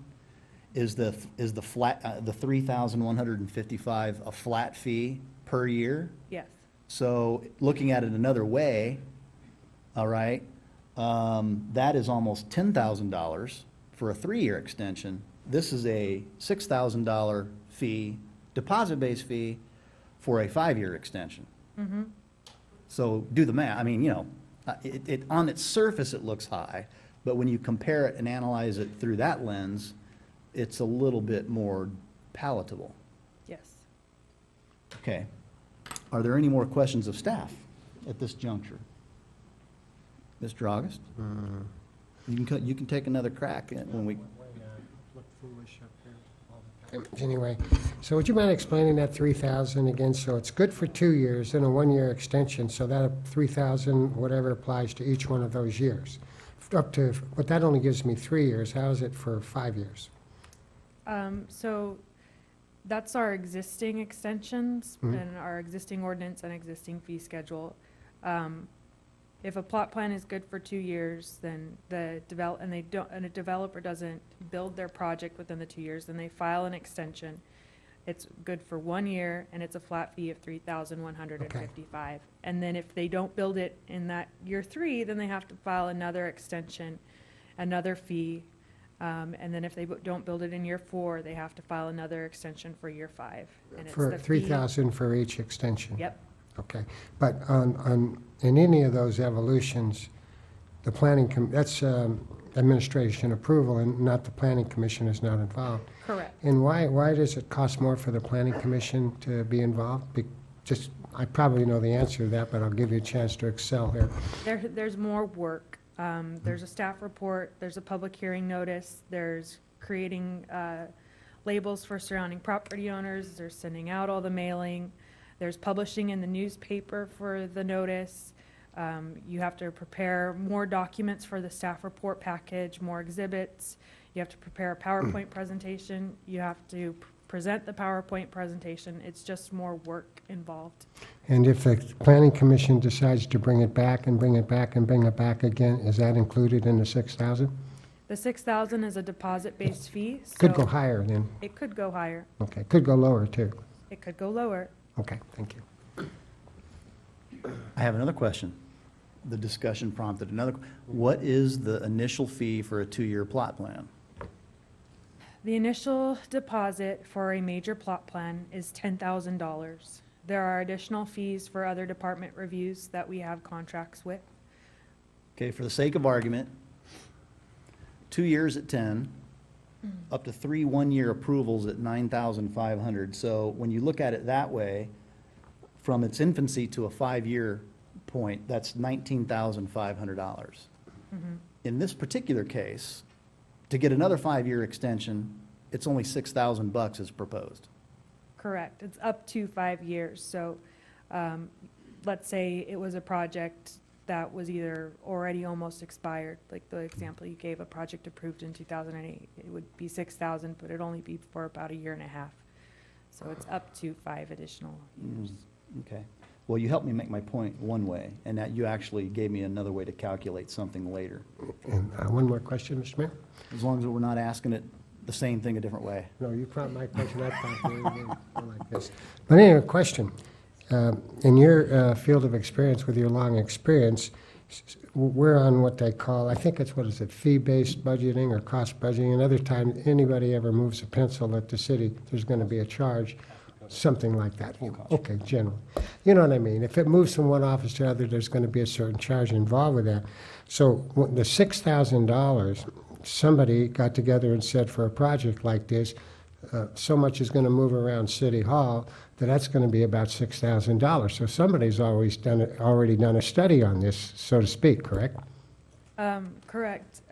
Is the flat the 3,155 a flat fee per year? Yes. So looking at it another way, all right, that is almost $10,000 for a 3-year extension. This is a $6,000 fee, deposit-based fee, for a 5-year extension. Mm-hmm. So do the math. I mean, it on its surface it looks high, but when you compare it and analyze it through that lens, it's a little bit more palatable. Yes. Okay. Are there any more questions of staff at this juncture? Mr. August? You can take another crack at when we. Anyway, so would you mind explaining that 3,000 again? So it's good for 2 years and a 1-year extension, so that 3,000, whatever applies to each one of those years. Up to, but that only gives me 3 years. How is it for 5 years? So that's our existing extensions and our existing ordinance and existing fee schedule. If a plot plan is good for 2 years, then a developer doesn't build their project within the 2 years, then they file an extension. It's good for 1 year, and it's a flat fee of $3,155. And then if they don't build it in that year 3, then they have to file another extension, another fee. And then if they don't build it in year 4, they have to file another extension for year 5. And it's For the fee- 3,000 for each extension? Yep. Okay. But in any of those evolutions, the that's administration approval, and not the planning commission is not involved. Correct. And why does it cost more for the planning commission to be involved? I probably know the answer to that, but I'll give you a chance to excel here. There's more work. There's a staff report, there's a public hearing notice, there's creating labels for surrounding property owners, there's sending out all the mailing, there's publishing in the newspaper for the notice. You have to prepare more documents for the staff report package, more exhibits. You have to prepare a PowerPoint presentation. You have to present the PowerPoint presentation. It's just more work involved. And if the planning commission decides to bring it back and bring it back and bring it back again, is that included in the 6,000? The 6,000 is a deposit-based fee. Could so go higher then. It could go higher. Okay, could go lower too. It could go lower. Okay, thank you. I have another question. The discussion prompted another. What is the initial fee for a 2-year plot plan? The initial deposit for a major plot plan is $10,000. There are additional fees for other department reviews that we have contracts with. Okay, for the sake of argument, 2 years at 10, up to 3 1-year approvals at 9,500. So when you look at it that way, from its infancy to a 5-year point, that's $19,500. In this particular case, to get another 5-year extension, it's only $6,000 as proposed. Correct. It's up to 5 years. So let's say it was a project that was either already almost expired, like the example you gave, a project approved in 2008. It would be 6,000, but it'd only be for about a year and a half. So it's up to 5 additional years. Okay. Well, you helped me make my point one way, and that you actually gave me another way to calculate something later. And one more question, Mr. Mayor? As long as we're not asking it the same thing a different way. No, you prompted my question, I prompted you, like this. But anyway, question. In your field of experience, with your long experience, we're on what they call, I think it's, what is it, fee-based budgeting or cost budgeting. Another time, anybody ever moves a pencil at the city, there's going to be a charge, something like that. Okay, generally. You know what I mean? If it moves from one office to another, there's going to be a certain charge involved with that. So the $6,000, somebody got together and said, for a project like this, so much is going to move around City Hall, that's going to be about $6,000. So somebody's already done a study on this, so to speak, correct? Correct.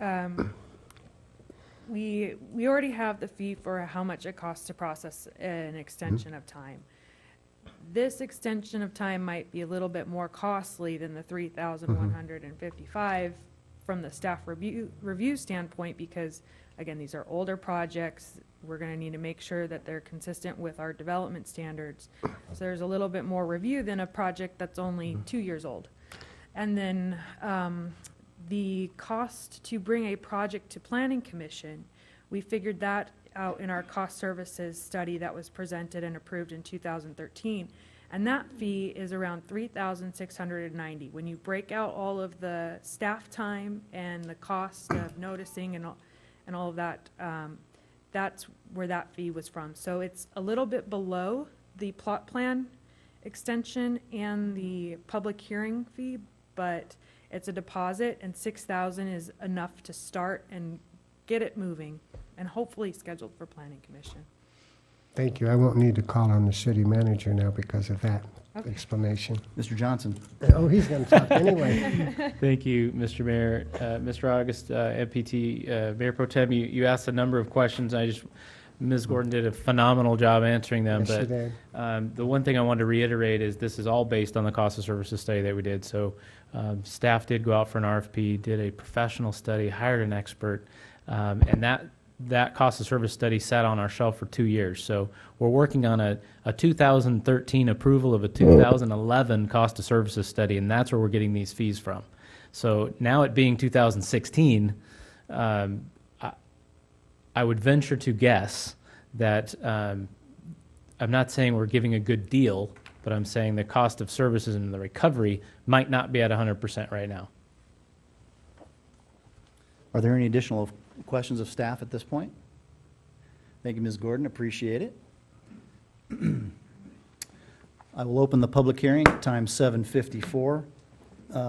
We already have the fee for how much it costs to process an extension of time. This extension of time might be a little bit more costly than the $3,155 from the staff review standpoint, because again, these are older projects. We're going to need to make sure that they're consistent with our development standards. So there's a little bit more review than a project that's only 2 years old. And then the cost to bring a project to Planning Commission, we figured that out in our cost services study that was presented and approved in 2013. And that fee is around $3,690. When you break out all of the staff time and the cost of noticing and all of that, that's where that fee was from. So it's a little bit below the plot plan extension and the public hearing fee, but it's a deposit, and $6,000 is enough to start and get it moving, and hopefully scheduled for Planning Commission. Thank you. I won't need to call on the city manager now because of that explanation. Mr. Johnson. Oh, he's going to talk anyway. Thank you, Mr. Mayor. Mr. August, MPT, Mayor Pro Tem, you asked a number of questions. Ms. Gordon did a phenomenal job answering them. Yes, she But did. the one thing I wanted to reiterate is this is all based on the cost of services study that we did. So staff did go out for an RFP, did a professional study, hired an expert, and that cost of service study sat on our shelf for 2 years. So we're working on a 2013 approval of a 2011 cost of services study, and that's where we're getting these fees from. So now it being 2016, I would venture to guess that I'm not saying we're giving a good deal, but I'm saying the cost of services and the recovery might not be at 100% right now. Are there any additional questions of staff at this point? Thank you, Ms. Gordon. Appreciate it. I will open the public hearing at time 7:54.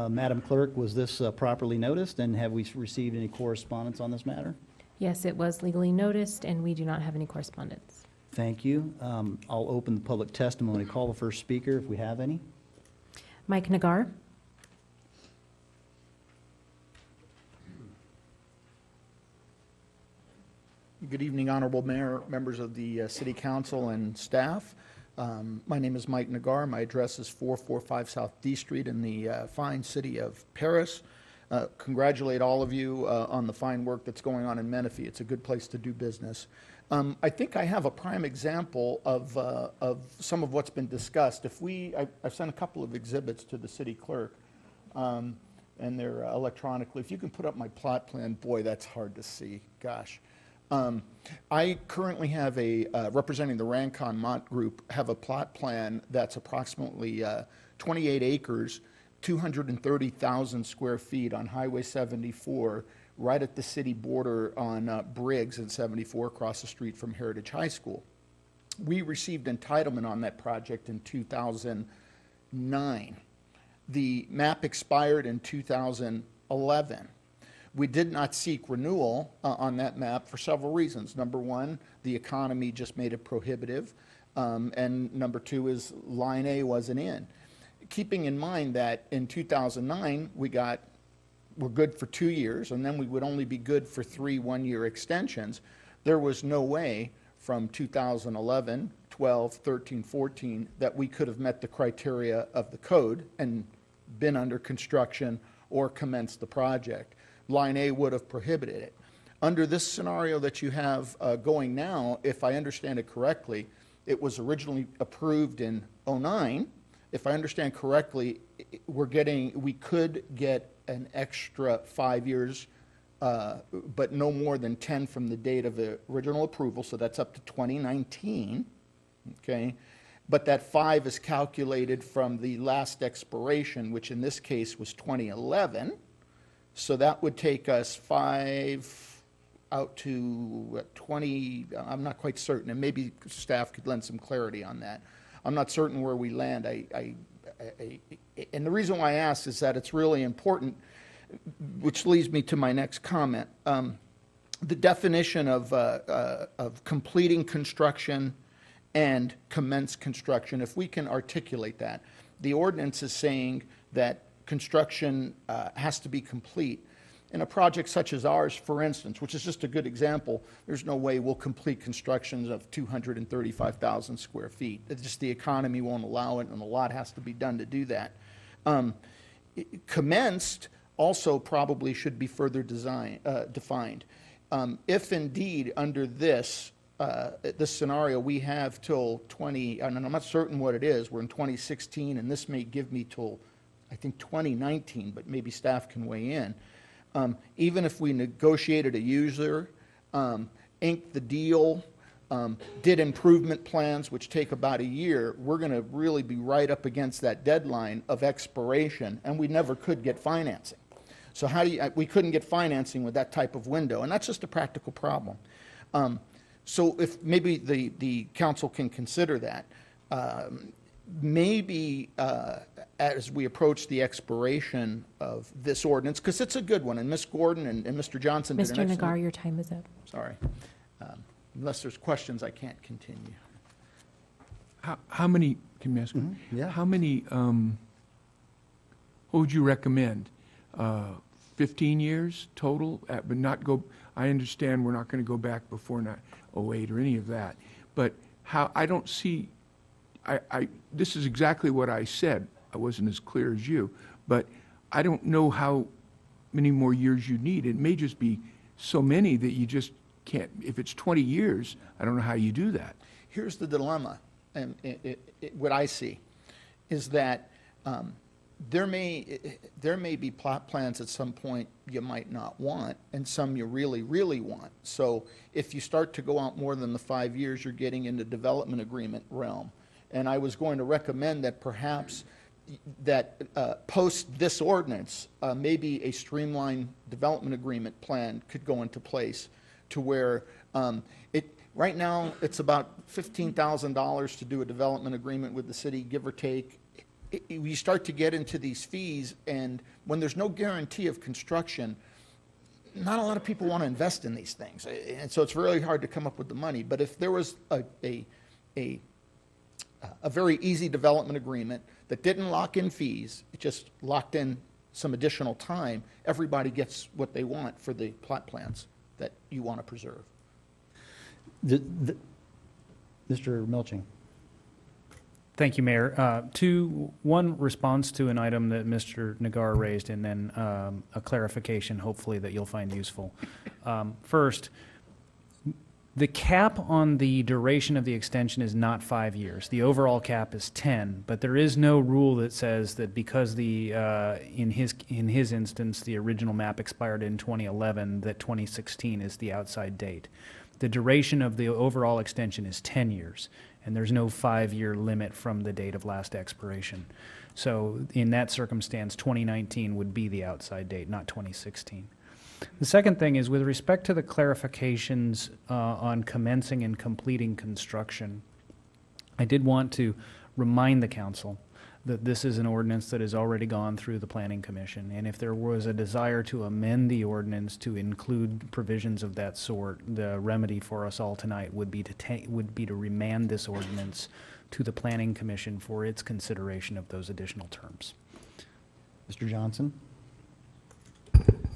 Madam Clerk, was this properly noticed, and have we received any correspondence on this matter? Yes, it was legally noticed, and we do not have any correspondence. Thank you. I'll open the public testimony. Call the first speaker if we have any. Mike Nagar. Good evening, Honorable Mayor, members of the City Council, and staff. My name is Mike Nagar. My address is 445 South D Street in the fine city of Paris. Congratulate all of you on the fine work that's going on in Menifee. It's a good place to do business. I think I have a prime example of some of what's been discussed. I've sent a couple of exhibits to the city clerk, and they're electronically. If you can put up my plot plan, boy, that's hard to see. Gosh. I currently have representing the Rancon Mont Group, have a plot plan that's approximately 28 acres 230,000 square feet on Highway 74, right at the city border on Briggs and 74 across the street from Heritage High School. We received entitlement on that project in 2009. The map expired in 2011. We did not seek renewal on that map for several reasons. Number one, the economy just made it prohibitive. And number two is Line A wasn't in. Keeping in mind that in 2009, we're good for 2 years, and then we would only be good for 3 one-year extensions, there was no way from 2011, 12, 13, 14 that we could have met the criteria of the code and been under construction or commenced the project. Line A would have prohibited it. Under this scenario that you have going now, if I understand it correctly, it was originally approved in '09. If I understand correctly, we could get an extra 5 years, but no more than 10 from the date of the original approval, so that's up to 2019, okay? But that 5 is calculated from the last expiration, which in this case was 2011, so that would take us 5 out to 20, I'm not quite certain, and maybe staff could lend some clarity on that. I'm not certain where we land. And the reason why I ask is that it's really important, which leads me to my next comment. The definition of completing construction and commence construction, if we can articulate that. The ordinance is saying that construction has to be complete. In a project such as ours, for instance, which is just a good example, there's no way we'll complete constructions of 235,000 square feet. It's just the economy won't allow it, and a lot has to be done to do that. Commenced also probably should be further defined. If indeed under this scenario we have till 20, and I'm not certain what it is, we're in 2016, and this may give me till, I think, 2019, but maybe staff can weigh in. Even if we negotiated a user, inked the deal, did improvement plans, which take about a year, we're going to really be right up against that deadline of expiration, and we never could get financing. So we couldn't get financing with that type of window, and that's just a practical problem. So if maybe the council can consider that, maybe as we approach the expiration of this ordinance, because it's a good one, and Ms. Gordon and Mr. Johnson did an Mr. excellent... Nagar, your time is up. Sorry. Unless there's questions, I can't continue. How many, can you ask? Yeah. How many, what would you recommend? 15 years total, but not go, I understand we're not going to go back before 08 or any of that, but I don't see, this is exactly what I said. I wasn't as clear as you, but I don't know how many more years you need. It may just be so many that you just can't. If it's 20 years, I don't know how you do that. Here's the dilemma, and what I see is that there may be plot plans at some point you might not want, and some you really, really want. So if you start to go out more than the 5 years, you're getting into development agreement realm. And I was going to recommend that perhaps that post this ordinance, maybe a streamlined development agreement plan could go into place to where right now it's about $15,000 to do a development agreement with the city, give or take. You start to get into these fees, and when there's no guarantee of construction, not a lot of people want to invest in these things, and so it's really hard to come up with the money. But if there was a very easy development agreement that didn't lock in fees, it just locked in some additional time, everybody gets what they want for the plot plans that you want to preserve. Mr. Melching. Thank you, Mayor. One response to an item that Mr. Nagar raised, and then a clarification, hopefully, that you'll find useful. First, the cap on the duration of the extension is not 5 years. The overall cap is 10, but there is no rule that says that because in his instance, the original map expired in 2011, that 2016 is the outside date. The duration of the overall extension is 10 years, and there's no 5-year limit from the date of last expiration. So in that circumstance, 2019 would be the outside date, not 2016. The second thing is with respect to the clarifications on commencing and completing construction, I did want to remind the council that this is an ordinance that has already gone through the Planning Commission, and if there was a desire to amend the ordinance to include provisions of that sort, the remedy for us all tonight would be to remand this ordinance to the Planning Commission for its consideration of those additional terms. Mr. Johnson?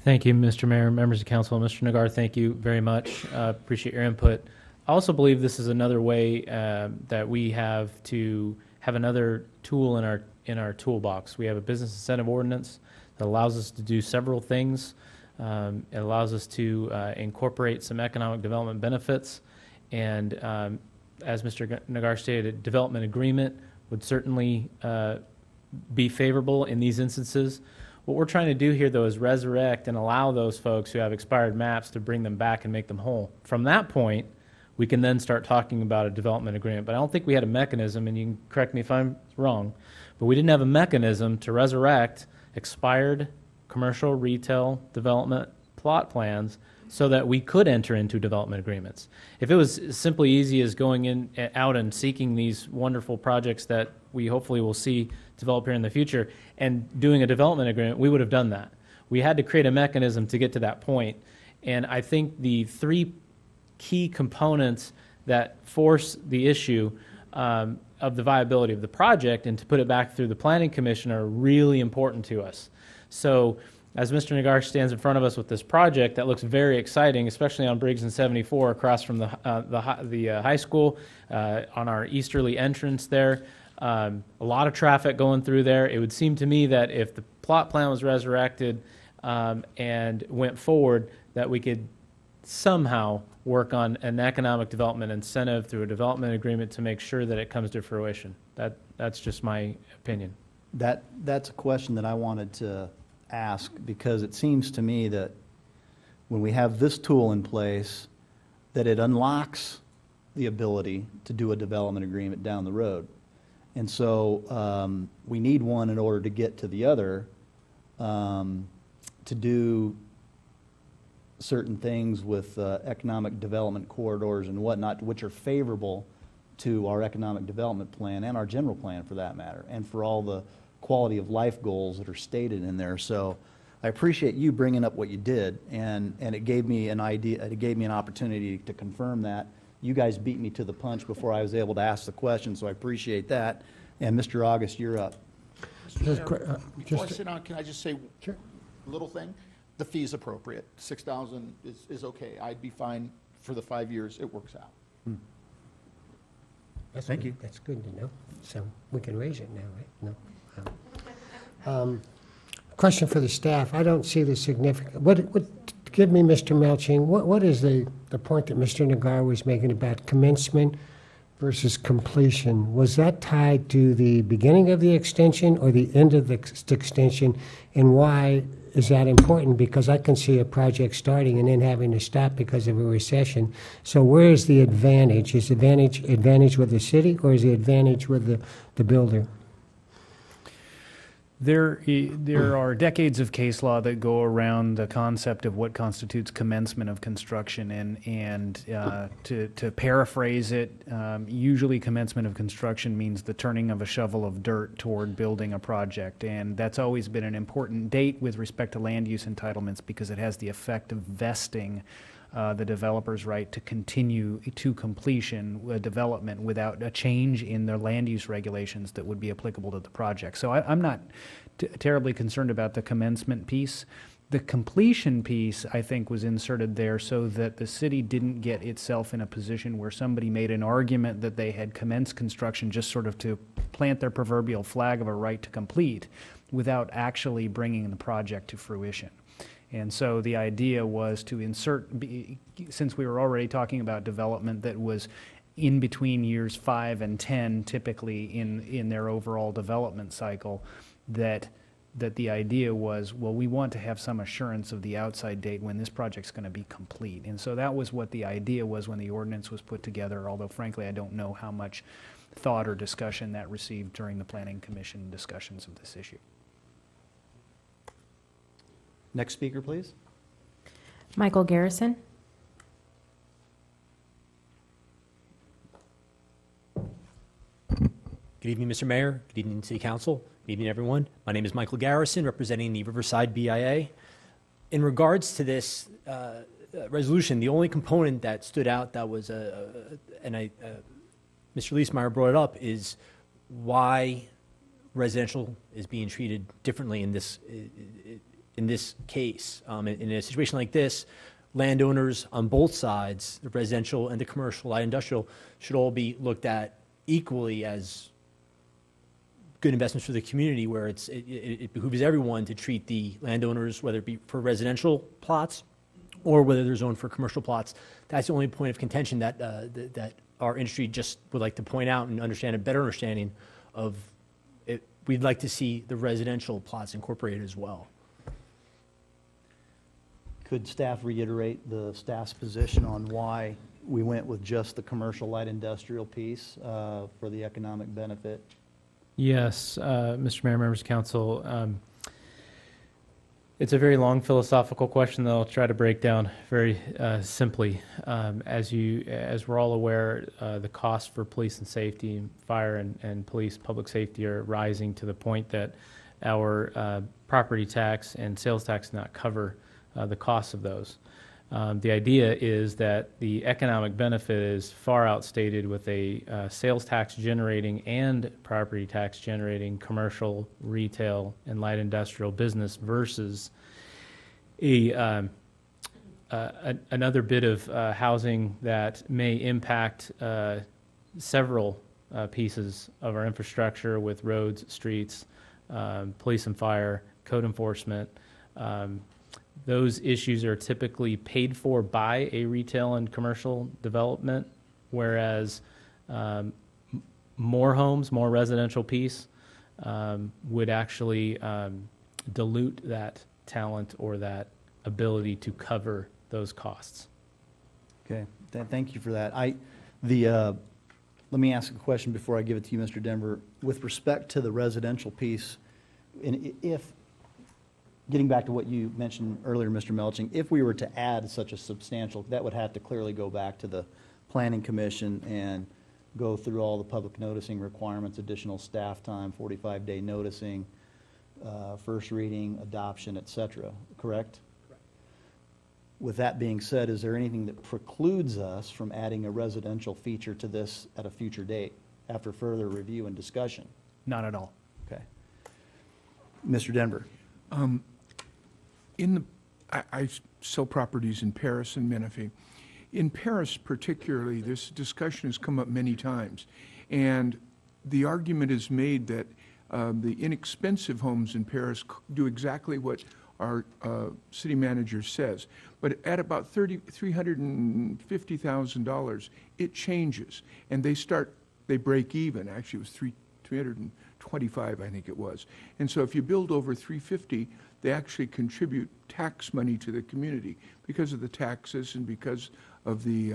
Thank you, Mr. Mayor, members of council. Mr. Nagar, thank you very much. Appreciate your input. I also believe this is another way that we have to have another tool in our toolbox. We have a business incentive ordinance that allows us to do several things. It allows us to incorporate some economic development benefits, and as Mr. Nagar stated, a development agreement would certainly be favorable in these instances. What we're trying to do here, though, is resurrect and allow those folks who have expired maps to bring them back and make them whole. From that point, we can then start talking about a development agreement. But I don't think we had a mechanism, and you can correct me if I'm wrong, but we didn't have a mechanism to resurrect expired commercial retail development plot plans so that we could enter into development agreements. If it was simply easy as going out and seeking these wonderful projects that we hopefully will see develop here in the future and doing a development agreement, we would have done that. We had to create a mechanism to get to that point. And I think the three key components that force the issue of the viability of the project and to put it back through the Planning Commission are really important to us. So as Mr. Nagar stands in front of us with this project that looks very exciting, especially on Briggs and 74 across from the high school, on our easterly entrance there, a lot of traffic going through there. It would seem to me that if the plot plan was resurrected and went forward, that we could somehow work on an economic development incentive through a development agreement to make sure that it comes to fruition. That's just my opinion. That's a question that I wanted to ask, because it seems to me that when we have this tool in place, that it unlocks the ability to do a development agreement down the road. And so we need one in order to get to the other, to do certain things with economic development corridors and whatnot, which are favorable to our economic development plan and our general plan for that matter, and for all the quality of life goals that are stated in there. So I appreciate you bringing up what you did, and it gave me an idea, it gave me an opportunity to confirm that. You guys beat me to the punch before I was able to ask the question, so I appreciate that. And Mr. August, you're up. Before I sit down, can I just say Sure. a little thing? The fee is appropriate. 6,000 is okay. I'd be fine for the 5 years. It works out. Thank you. That's good to know. So we can raise it now, right? No. Question for the staff. I don't see the significant, give me, Mr. Melching, what is the point that Mr. Nagar was making about commencement versus completion? Was that tied to the beginning of the extension or the end of the extension? And why is that important? Because I can see a project starting and then having to stop because of a recession. So where is the advantage? Is the advantage with the city, or is the advantage with the builder? There are decades of case law that go around the concept of what constitutes commencement of construction, and to paraphrase it, usually commencement of construction means the turning of a shovel of dirt toward building a project, and that's always been an important date with respect to land use entitlements because it has the effect of vesting the developer's right to continue to completion development without a change in their land use regulations that would be applicable to the project. So I'm not terribly concerned about the commencement piece. The completion piece, I think, was inserted there so that the city didn't get itself in a position where somebody made an argument that they had commenced construction just sort of to plant their proverbial flag of a right to complete without actually bringing the project to fruition. And so the idea was to insert, since we were already talking about development that was in between years 5 and 10, typically in their overall development cycle, that that the idea was, well, we want to have some assurance of the outside date when this project's going to be complete. And so that was what the idea was when the ordinance was put together, although frankly, I don't know how much thought or discussion that received during the Planning Commission discussions of this issue. Next speaker, please. Michael Garrison. Good evening, Mr. Mayor. Good evening, City Council. Good evening, everyone. My name is Michael Garrison, representing the Riverside BIA. In regards to this resolution, the only component that stood out that was, Mr. Leesmeyer brought it up, is why residential is being treated differently in this case. In a situation like this, landowners on both sides, the residential and the commercial, light industrial, should all be looked at equally as good investments for the community, where it behooves everyone to treat the landowners, whether it be for residential plots or whether they're zoned for commercial plots. That's the only point of contention that that our industry just would like to point out and understand a better understanding of it. We'd like to see the residential plots incorporated as well. Could staff reiterate the staff's position on why we went with just the commercial light industrial piece for the economic benefit? Yes, Mr. Mayor, members of council. It's a very long philosophical question that I'll try to break down very simply. As we're all aware, the cost for police and safety, fire and police, public safety are rising to the point that our property tax and sales tax do not cover the costs of those. The idea is that the economic benefit is far outstated with a sales tax generating and property tax generating commercial, retail, and light industrial business versus another bit of housing that may impact several pieces of our infrastructure with roads, streets, police and fire, code enforcement. Those issues are typically paid for by a retail and commercial development, whereas more homes, more residential piece would actually dilute that talent or that ability to cover those costs. Okay, thank you for that. Let me ask a question before I give it to you, Mr. Denver. With respect to the residential piece, and if getting back to what you mentioned earlier, Mr. Melching, if we were to add such a substantial, that would have to clearly go back to the Planning Commission and go through all the public noticing requirements, additional staff time, 45-day noticing, first reading, adoption, et cetera, correct? Correct. With that being said, is there anything that precludes us from adding a residential feature to this at a future date after further review and discussion? Not at all. Okay. Mr. Denver. I sell properties in Paris and Menifee. In Paris particularly, this discussion has come up many times, and the argument is made that the inexpensive homes in Paris do exactly what our city manager says, but at about $350,000, it changes, and they break even. Actually, it was 325, I think it was. And so if you build over 350, they actually contribute tax money to the community because of the taxes and because of the,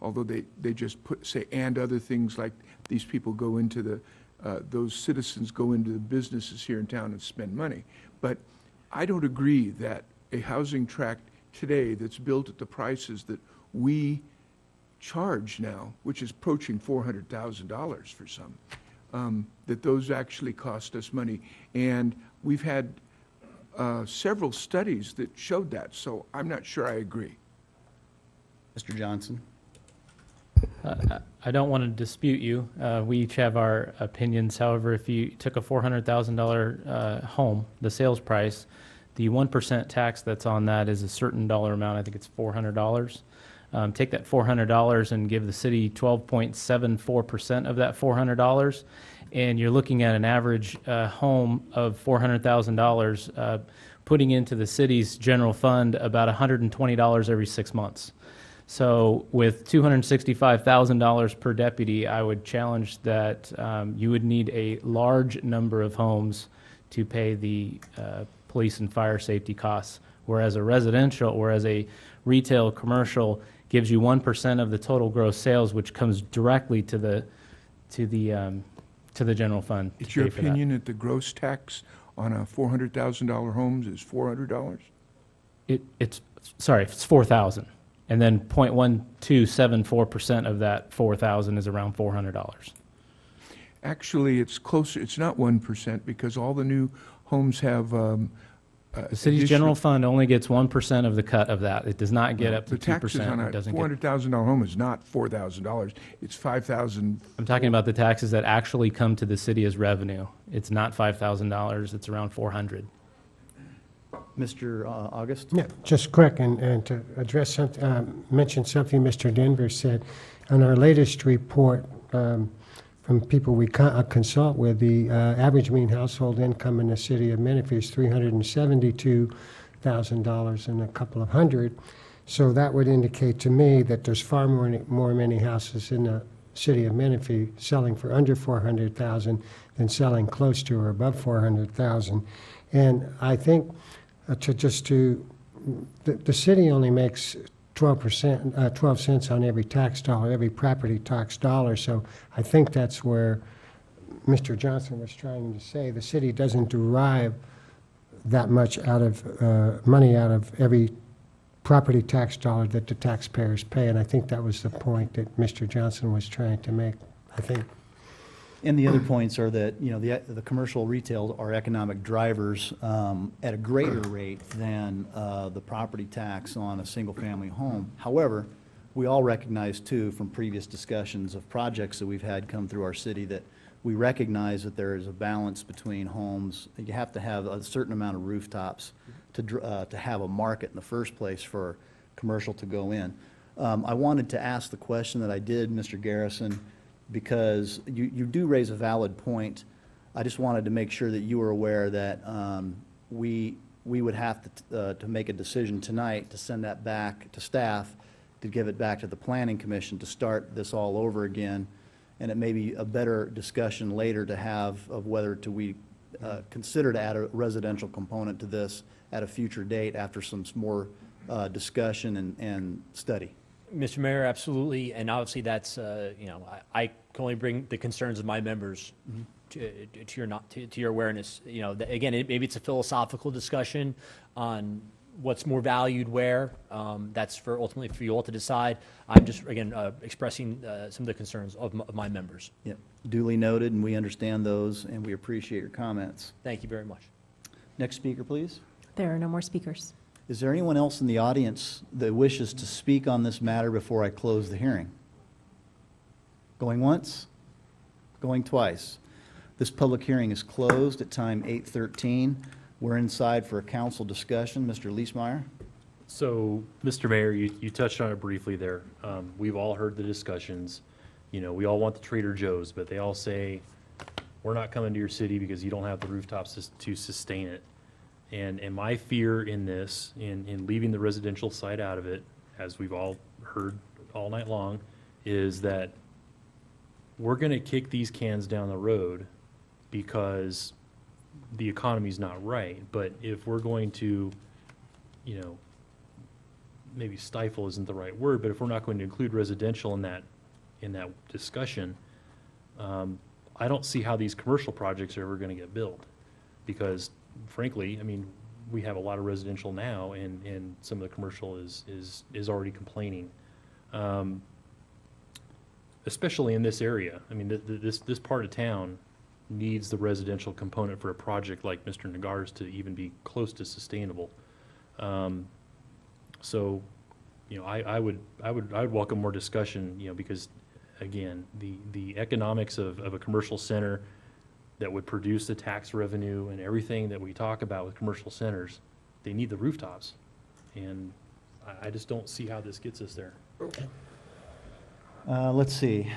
although they just say and other things like these people go into the, those citizens go into the businesses here in town and spend money. But I don't agree that a housing tract today that's built at the prices that we charge now, which is approaching $400,000 for some, that those actually cost us money. And we've had several studies that showed that, so I'm not sure I agree. Mr. Johnson. I don't want to dispute you. We each have our opinions. However, if you took a $400,000 home, the sales price, the 1% tax that's on that is a certain dollar amount. I think it's $400. Take that $400 and give the city 12.74% of that $400, and you're looking at an average home of $400,000, putting into the city's general fund about $120 every 6 months. So with $265,000 per deputy, I would challenge that you would need a large number of homes to pay the police and fire safety costs, whereas a retail commercial gives you 1% of the total gross sales, which comes directly to the general fund. It's to your pay for that. opinion that the gross tax on a $400,000 homes is $400? It's $4,000, and then 0.1274% of that 4,000 is around $400. Actually, it's closer, it's not 1% because all the new homes have The city's general fund only gets 1% of the cut of that. It does not get up to The 2%. taxes on a It doesn't get. $400,000 home is not $4,000. It's $5,000. I'm talking about the taxes that actually come to the city as revenue. It's not $5,000. It's around $400. Mr. August? Yeah, just quick, and to address something, mention something Mr. Denver said. On our latest report, from people we consult with, the average mean household income in the city of Menifee is $372,000 and a couple of hundred. So that would indicate to me that there's far many houses in the city of Menifee selling for under $400,000 than selling close to or above $400,000. And I think the city only makes 12 cents on every tax dollar, every property tax dollar. So I think that's where Mr. Johnson was trying to say the city doesn't derive that much out of money out of every property tax dollar that the taxpayers pay. And I think that was the point that Mr. Johnson was trying to make, I think. And the other points are that, the commercial retail are economic drivers at a greater rate than the property tax on a single-family home. However, we all recognize, too, from previous discussions of projects that we've had come through our city, that we recognize that there is a balance between homes. You have to have a certain amount of rooftops to have a market in the first place for commercial to go in. I wanted to ask the question that I did, Mr. Garrison, because you do raise a valid point. I just wanted to make sure that you were aware that we would have to make a decision tonight to send that back to staff, to give it back to the Planning Commission to start this all over again. And it may be a better discussion later to have of whether we consider to add a residential component to this at a future date after some more discussion and study. Mr. Mayor, absolutely, and obviously that's, I can only bring the concerns of my members to your awareness. Again, maybe it's a philosophical discussion on what's more valued where. That's ultimately for you all to decide. I'm just, again, expressing some of the concerns of my members. Yep, duly noted, and we understand those, and we appreciate your comments. Thank you very much. Next speaker, please. There are no more speakers. Is there anyone else in the audience that wishes to speak on this matter before I close the hearing? Going once? Going twice? This public hearing is closed at time 8:13. We're inside for a council discussion. Mr. Leesmeyer? So, Mr. Mayor, you touched on it briefly there. We've all heard the discussions. We all want the Trader Joe's, but they all say, we're not coming to your city because you don't have the rooftops to sustain it. And my fear in this, in leaving the residential side out of it, as we've all heard all night long, is that we're going to kick these cans down the road because the economy's not right. But if we're going to, maybe stifle isn't the right word, but if we're not going to include residential in that discussion, I don't see how these commercial projects are ever going to get built. Because frankly, we have a lot of residential now, and some of the commercial is already complaining, especially in this area. This part of town needs the residential component for a project like Mr. Nagar's to even be close to sustainable. So, I would welcome more discussion, because again, the economics of a commercial center that would produce the tax revenue and everything that we talk about with commercial centers, they need the rooftops. And I just don't see how this gets us there. Okay. Let's see.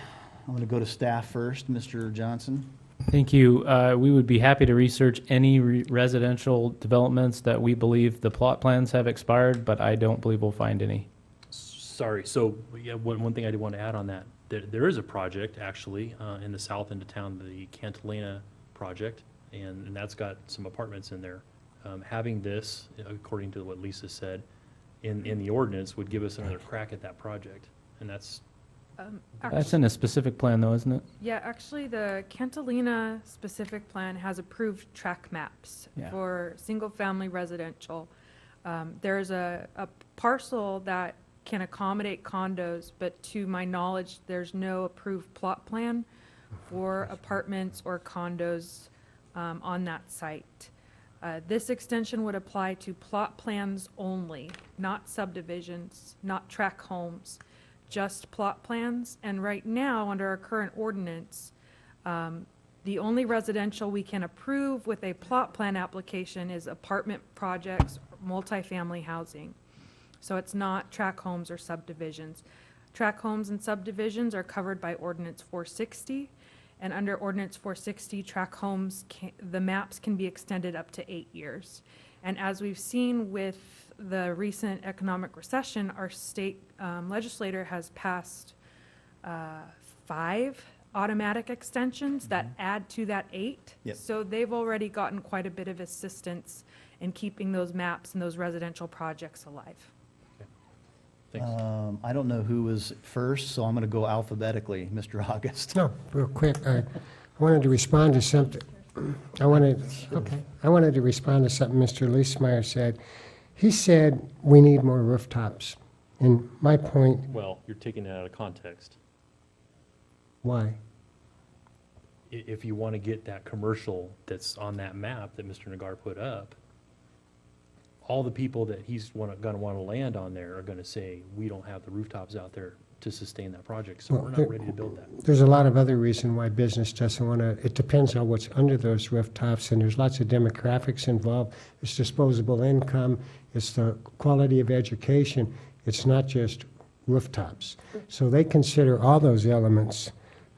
I'm going to go to staff first. Mr. Johnson? Thank you. We would be happy to research any residential developments that we believe the plot plans have expired, but I don't believe we'll find any. Sorry. So, yeah, one thing I did want to add on that. There, there is a project, actually, in the south end of town, the Cantalena project. It's and that's got some apartments in there. Having this, according to what Lisa said, in the ordinance would give us another crack at that project, and that's That's in a specific plan, though, isn't it? Yeah, actually, the Cantalina specific plan has approved track maps Yeah. for single-family residential. There's a parcel that can accommodate condos, but to my knowledge, there's no approved plot plan for apartments or condos on that site. This extension would apply to plot plans only, not subdivisions, not tract homes, just plot plans. And right now, under our current ordinance, the only residential we can approve with a plot plan application is apartment projects, multifamily housing. So it's not tract homes or subdivisions. Tract homes and subdivisions are covered by Ordinance 460. And under Ordinance 460, tract homes, the maps can be extended up to 8 years. And as we've seen with the recent economic recession, our state legislator has passed 5 automatic extensions that add to that 8. Yep. So they've already gotten quite a bit of assistance in keeping those maps and those residential projects alive. Thanks. I don't know who was first, so I'm going to go alphabetically. Mr. August. No, real quick, I wanted to respond to something. I wanted to respond to something Mr. Leesmeyer said. He said we need more rooftops. And my point, Well, you're taking it out of context. why? If you want to get that commercial that's on that map that Mr. Nagar put up, all the people that he's going to want to land on there are going to say, we don't have the rooftops out there to sustain that project, so Well, we're there- not ready to build that. There's a lot of other reason why business doesn't want to, it depends on what's under those rooftops, and there's lots of demographics involved. It's disposable income, it's the quality of education, it's not just rooftops. So they consider all those elements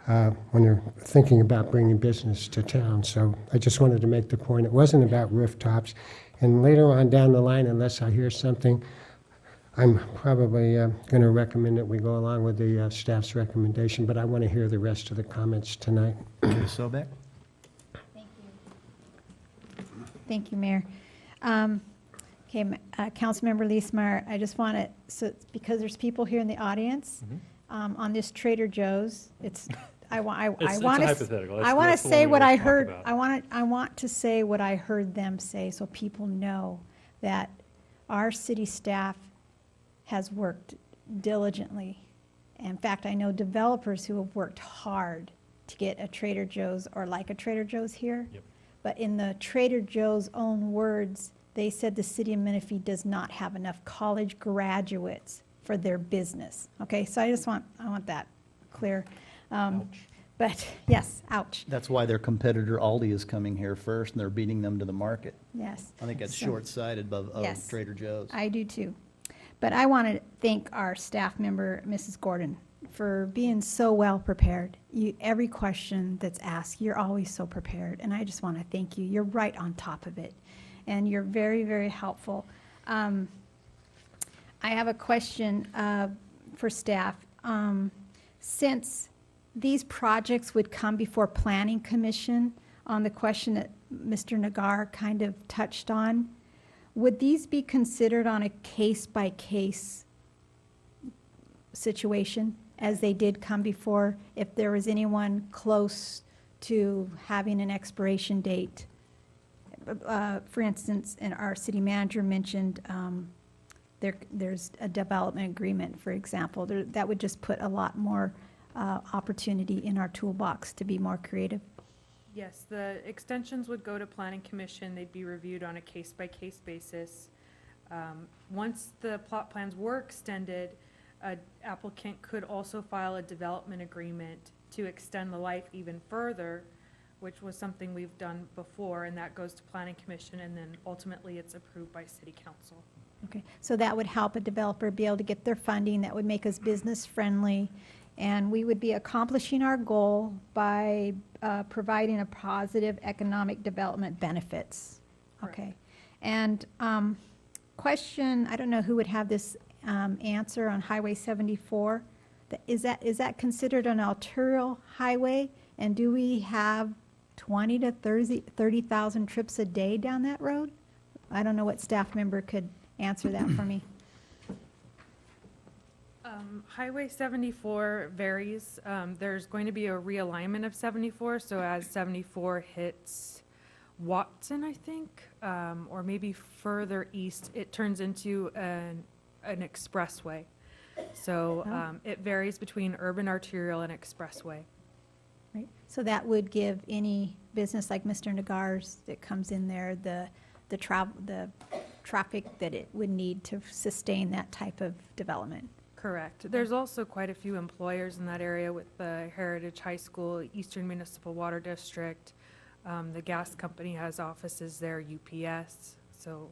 when they're thinking about bringing business to town. So I just wanted to make the point, it wasn't about rooftops. And later on down the line, unless I hear something, I'm probably going to recommend that we go along with the staff's recommendation, but I want to hear the rest of the comments tonight. Ms. Sobek? Thank you, Mayor. Councilmember Leesmeyer, I just want to, so because there's people here in the audience, on this Trader Joe's, I want It's a to hypothetical. I want That's to the one say we what I always talk heard. about. I want to say what I heard them say, so people know that our city staff has worked diligently. In fact, I know developers who have worked hard to get a Trader Joe's or like a Trader Joe's here. Yep. But in the Trader Joe's own words, they said the city of Menifee does not have enough college graduates for their business. Okay, so I want that clear. But yes, ouch. That's why their competitor Aldi is coming here first, and they're beating them to the market. Yes. I think that's So- short-sighted of Yes. Trader Joe's. I do too. But I want to thank our staff member, Mrs. Gordon, for being so well prepared. Every question that's asked, you're always so prepared, and I just want to thank you. You're right on top of it, and you're very, very helpful. I have a question for staff. Since these projects would come before Planning Commission on the question that Mr. Nagar kind of touched on, would these be considered on a case-by-case situation as they did come before, if there was anyone close to having an expiration date? For instance, and our city manager mentioned there's a development agreement, for example. That would just put a lot more opportunity in our toolbox to be more creative. Yes, the extensions would go to Planning Commission. They'd be reviewed on a case-by-case basis. Once the plot plans were extended, an applicant could also file a development agreement to extend the life even further, which was something we've done before, and that goes to Planning Commission, and then ultimately it's approved by City Council. Okay, so that would help a developer be able to get their funding. That would make us business-friendly, and we would be accomplishing our goal by providing a positive economic development benefits. Okay, and question, I don't know who would have this answer on Highway 74. Is that considered an arterial highway? And do we have 20 to 30,000 trips a day down that road? I don't know what staff member could answer that for me. Highway 74 varies. There's going to be a realignment of 74, so as 74 hits Watson, I think, or maybe further east, it turns into an expressway. So it varies between urban arterial and expressway. Right. So that would give any business like Mr. Nagar's that comes in there the traffic that it would need to sustain that type of development. Correct. There's also quite a few employers in that area with the Heritage High School, Eastern Municipal Water District. The gas company has offices there, UPS. So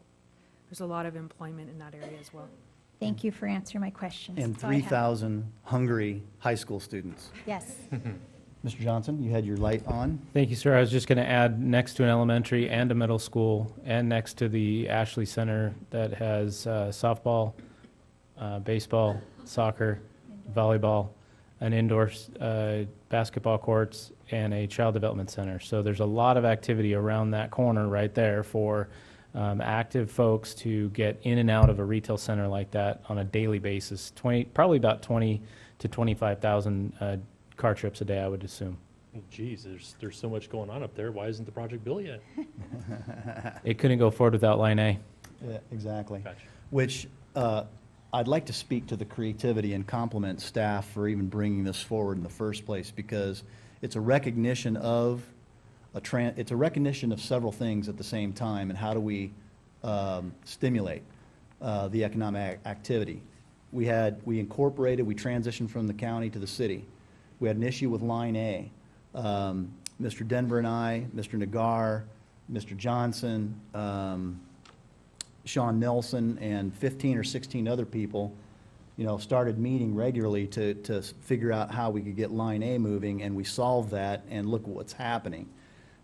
there's a lot of employment in that area as well. Thank you for answering my questions. And That's all I have. 3,000 hungry high school students. Yes. Mr. Johnson, you had your light on. Thank you, sir. I was just going to add, next to an elementary and a middle school, and next to the Ashley Center that has softball, baseball, soccer, volleyball, an indoor basketball courts, and a child development center. So there's a lot of activity around that corner right there for active folks to get in and out of a retail center like that on a daily basis. Probably about 20 to 25,000 car trips a day, I would assume. Geez, there's so much going on up there. Why isn't the project built yet? It couldn't go forward without Line A. Yeah, exactly. Gotcha. Which I'd like to speak to the creativity and compliment staff for even bringing this forward in the first place, because it's a recognition of it's a recognition of several things at the same time, and how do we stimulate the economic activity. We transitioned from the county to the city. We had an issue with Line A. Mr. Denver and I, Mr. Nagar, Mr. Johnson, Sean Nelson, and 15 or 16 other people, started meeting regularly to figure out how we could get Line A moving, and we solved that, and look what's happening.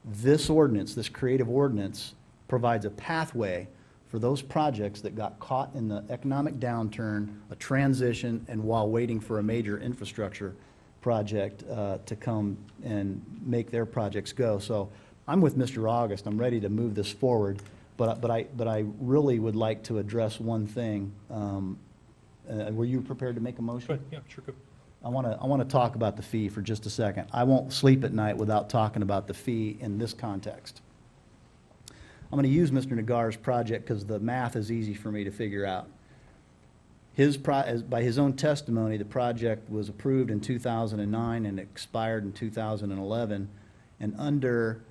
This ordinance, this creative ordinance, provides a pathway for those projects that got caught in the economic downturn, a transition, and while waiting for a major infrastructure project to come and make their projects go. So I'm with Mr. August. I'm ready to move this forward, but I really would like to address one thing. Were you prepared to make a motion? But, yeah, sure. Go. I want to talk about the fee for just a second. I won't sleep at night without talking about the fee in this context. I'm going to use Mr. Nagar's project because the math is easy for me to figure out. By his own testimony, the project was approved in 2009 and expired in 2011. And under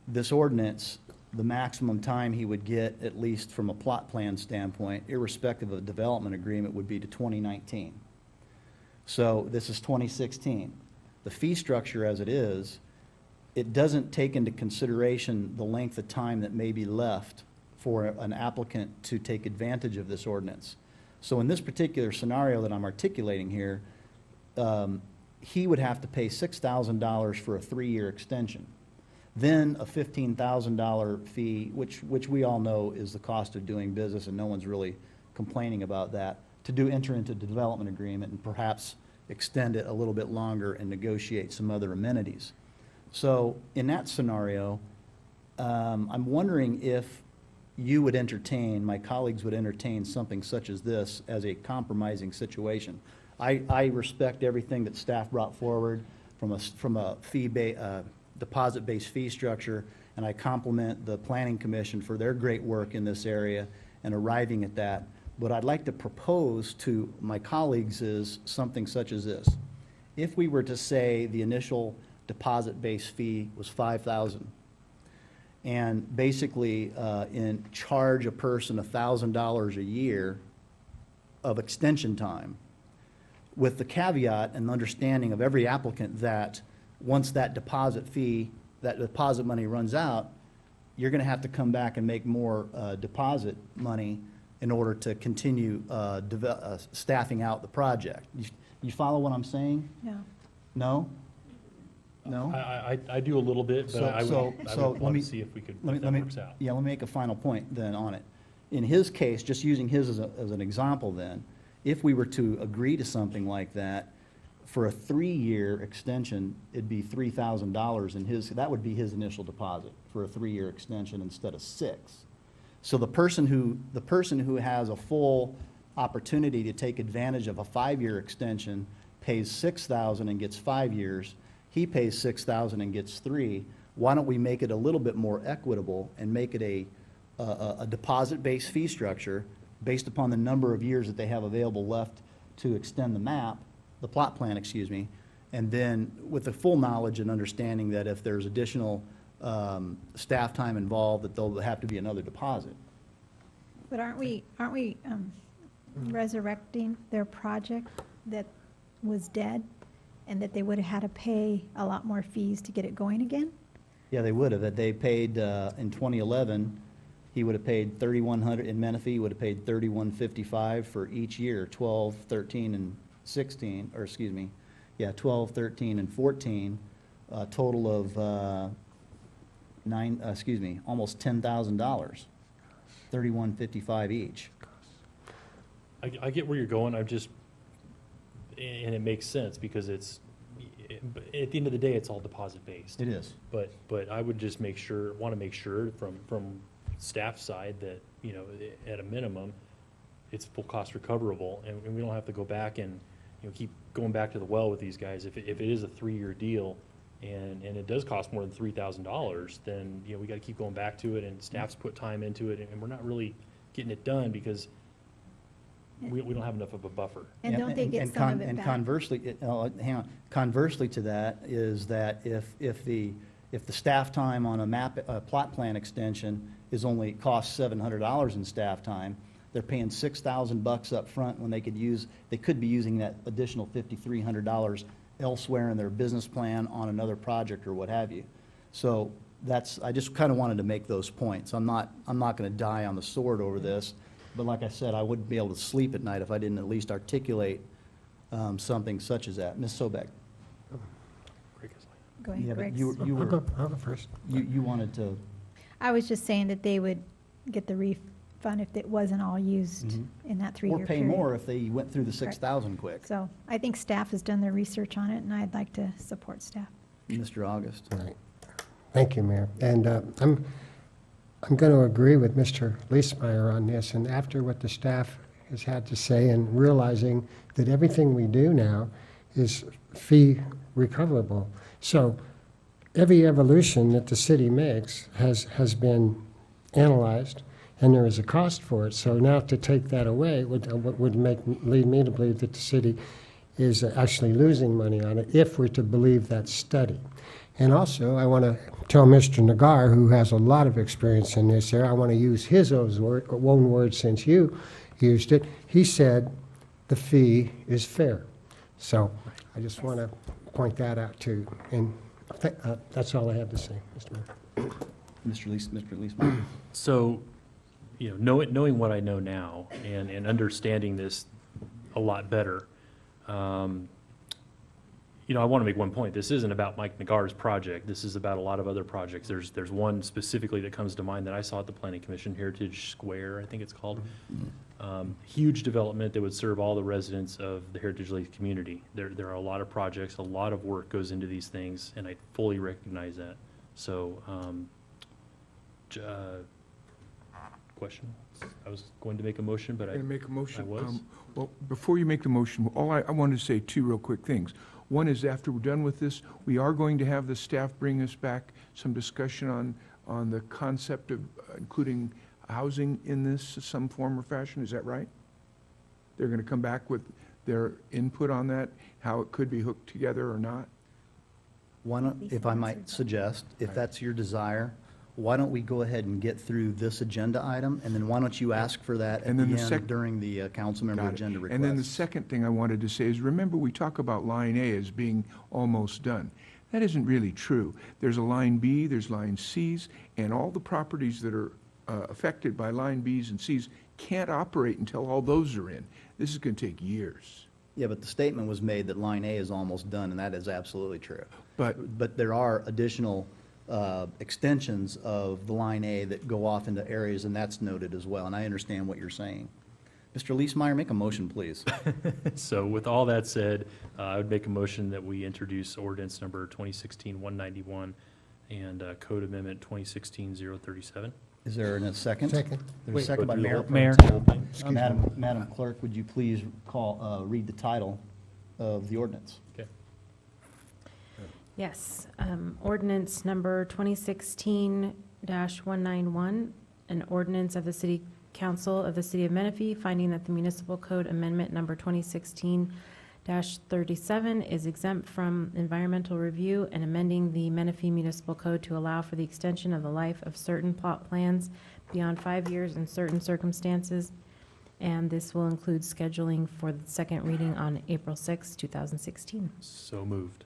this ordinance, the maximum time he would get, at least from a plot plan standpoint, irrespective of a development agreement, would be to 2019. So this is 2016. The fee structure as it is, it doesn't take into consideration the length of time that may be left for an applicant to take advantage of this ordinance. So in this particular scenario that I'm articulating here, he would have to pay $6,000 for a 3-year extension. Then a $15,000 fee, which we all know is the cost of doing business, and no one's really complaining about that, to enter into a development agreement and perhaps extend it a little bit longer and negotiate some other amenities. So in that scenario, I'm wondering if you would entertain, my colleagues would entertain something such as this as a compromising situation. I respect everything that staff brought forward from a deposit-based fee structure, and I compliment the Planning Commission for their great work in this area and arriving at that. What I'd like to propose to my colleagues is something such as this. If we were to say the initial deposit-based fee was $5,000, and basically charge a person $1,000 a year of extension time, with the caveat and understanding of every applicant that once that deposit money runs out, you're going to have to come back and make more deposit money in order to continue staffing out the project. You follow what I'm saying? No. No? No? I do a little bit, but I would want to see if that works out. Yeah, let me make a final point then on it. In his case, just using his as an example then, if we were to agree to something like that, for a 3-year extension, it'd be $3,000, and that would be his initial deposit for a 3-year extension instead of 6. So the person who has a full opportunity to take advantage of a 5-year extension pays $6,000 and gets 5 years. He pays $6,000 and gets 3. Why don't we make it a little bit more equitable and make it a deposit-based fee structure based upon the number of years that they have available left to extend the plot plan, excuse me, and then with the full knowledge and understanding that if there's additional staff time involved, that there'll have to be another deposit. But aren't we resurrecting their project that was dead, and that they would have had to pay a lot more fees to get it going again? Yeah, they would have. Had they paid in 2011, he would have paid $3,100 in Menifee. He would have paid $3,155 for each year, 12, 13, and 16, or excuse me, yeah, 12, 13, and 14, a total of almost $10,000, $3,155 each. I get where you're going. And it makes sense because at the end of the day, it's all deposit based. It is. But I would just want to make sure from staff side that, at a minimum, it's full cost recoverable, and we don't have to go back and, keep going back to the well with these guys. If it is a 3-year deal and it does cost more than $3,000, then, we got to keep going back to it, and staff's put time into it, and we're not really getting it done because we don't have enough of a buffer. And don't they get some of it And back? conversely, hang on, conversely to that is that if the staff time on a plot plan extension costs $700 in staff time, they're paying $6,000 up front when they could be using that additional $5,300 elsewhere in their business plan on another project or what have you. So I just kind of wanted to make those points. I'm not going to die on the sword over this, but like I said, I wouldn't be able to sleep at night if I didn't at least articulate something such as that. Ms. Sobek. Go ahead, Yeah, but Greg. you were, I'll go first. you wanted to, I was just saying that they would get the refund if it wasn't all used in that 3-year or period. pay more if they went through the 6,000 quick. So I think staff has done their research on it, and I'd like to support staff. Mr. August. All right. Thank you, Mayor. And I'm going to agree with Mr. Leesmeyer on this, and after what the staff has had to say, and realizing that everything we do now is fee recoverable. So every evolution that the city makes has been analyzed, and there is a cost for it. So now to take that away would lead me to believe that the city is actually losing money on it if we're to believe that study. And also, I want to tell Mr. Nagar, who has a lot of experience in this area, I want to use his own word since you used it. He said the fee is fair. So I just want to point that out too. And that's all I have to say, Mr. Mayor. Mr. Leesmeyer. So, knowing what I know now and understanding this a lot better, I want to make one point. This isn't about Mike Nagar's project. This is about a lot of other projects. There's one specifically that comes to mind that I saw at the Planning Commission, Heritage Square, I think it's called. Huge development that would serve all the residents of the Heritage Lake community. There are a lot of projects, a lot of work goes into these things, and I fully recognize that. So, question? I was going to make a motion, but Going to make a motion? I was. Well, before you make the motion, I wanted to say 2 real quick things. One is after we're done with this, we are going to have the staff bring us back some discussion on the concept of including housing in this some form or fashion. Is that right? They're going to come back with their input on that, how it could be hooked together or not? Why don't, if I might suggest, if that's your desire, why don't we go ahead and get through this agenda item, and then why don't you ask for that at And the then the end during the council member Got it. agenda request? And then the second thing I wanted to say is, remember, we talk about line A as being almost done. That isn't really true. There's a line B, there's line Cs, and all the properties that are affected by line Bs and Cs can't operate until all those are in. This is going to take years. Yeah, but the statement was made that line A is almost done, and that is absolutely true. But there are additional extensions of the line A that go off into areas, and that's noted as well, and I understand what you're saying. Mr. Leesmeyer, make a motion, please. So with all that said, I would make a motion that we introduce ordinance number 2016-191 and Code Amendment 2016-037. Is there a second? Second. There's a Wait. second by Go through the Mayor. whole- Mayor. the whole thing. Madam Clerk, would you please read the title of the ordinance? Okay. Yes, ordinance number 2016-191, an ordinance of the City Council of the City of Menifee finding that the Municipal Code Amendment number 2016-37 is exempt from environmental review and amending the Menifee Municipal Code to allow for the extension of the life of certain plot plans beyond 5 years in certain circumstances. And this will include scheduling for the second reading on April 6, 2016. So moved.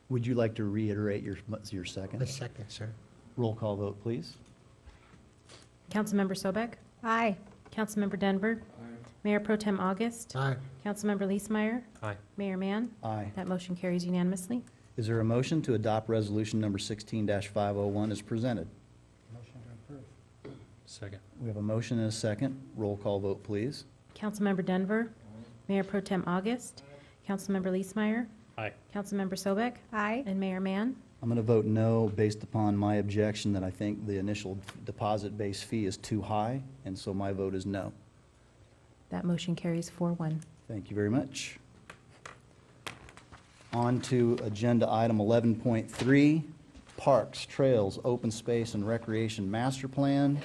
Would you like to reiterate your second? A second, sir. Roll call vote, please. Councilmember Sobek? Aye. Councilmember Denver? Mayor Pro Tem August? Aye. Councilmember Leesmeyer? Aye. Mayor Mann? Aye. That motion carries unanimously. Is there a motion to adopt resolution number 16-501 as presented? Second. We have a motion and a second. Roll call vote, please. Councilmember Denver? Mayor Pro Tem August? Councilmember Leesmeyer? Aye. Councilmember Sobek? Aye. And Mayor Mann? I'm going to vote no based upon my objection that I think the initial deposit-based fee is too high, and so my vote is no. That motion carries 4-1. Thank you very much. On to agenda item 11.3, Parks, Trails, Open Space, and Recreation Master Plan.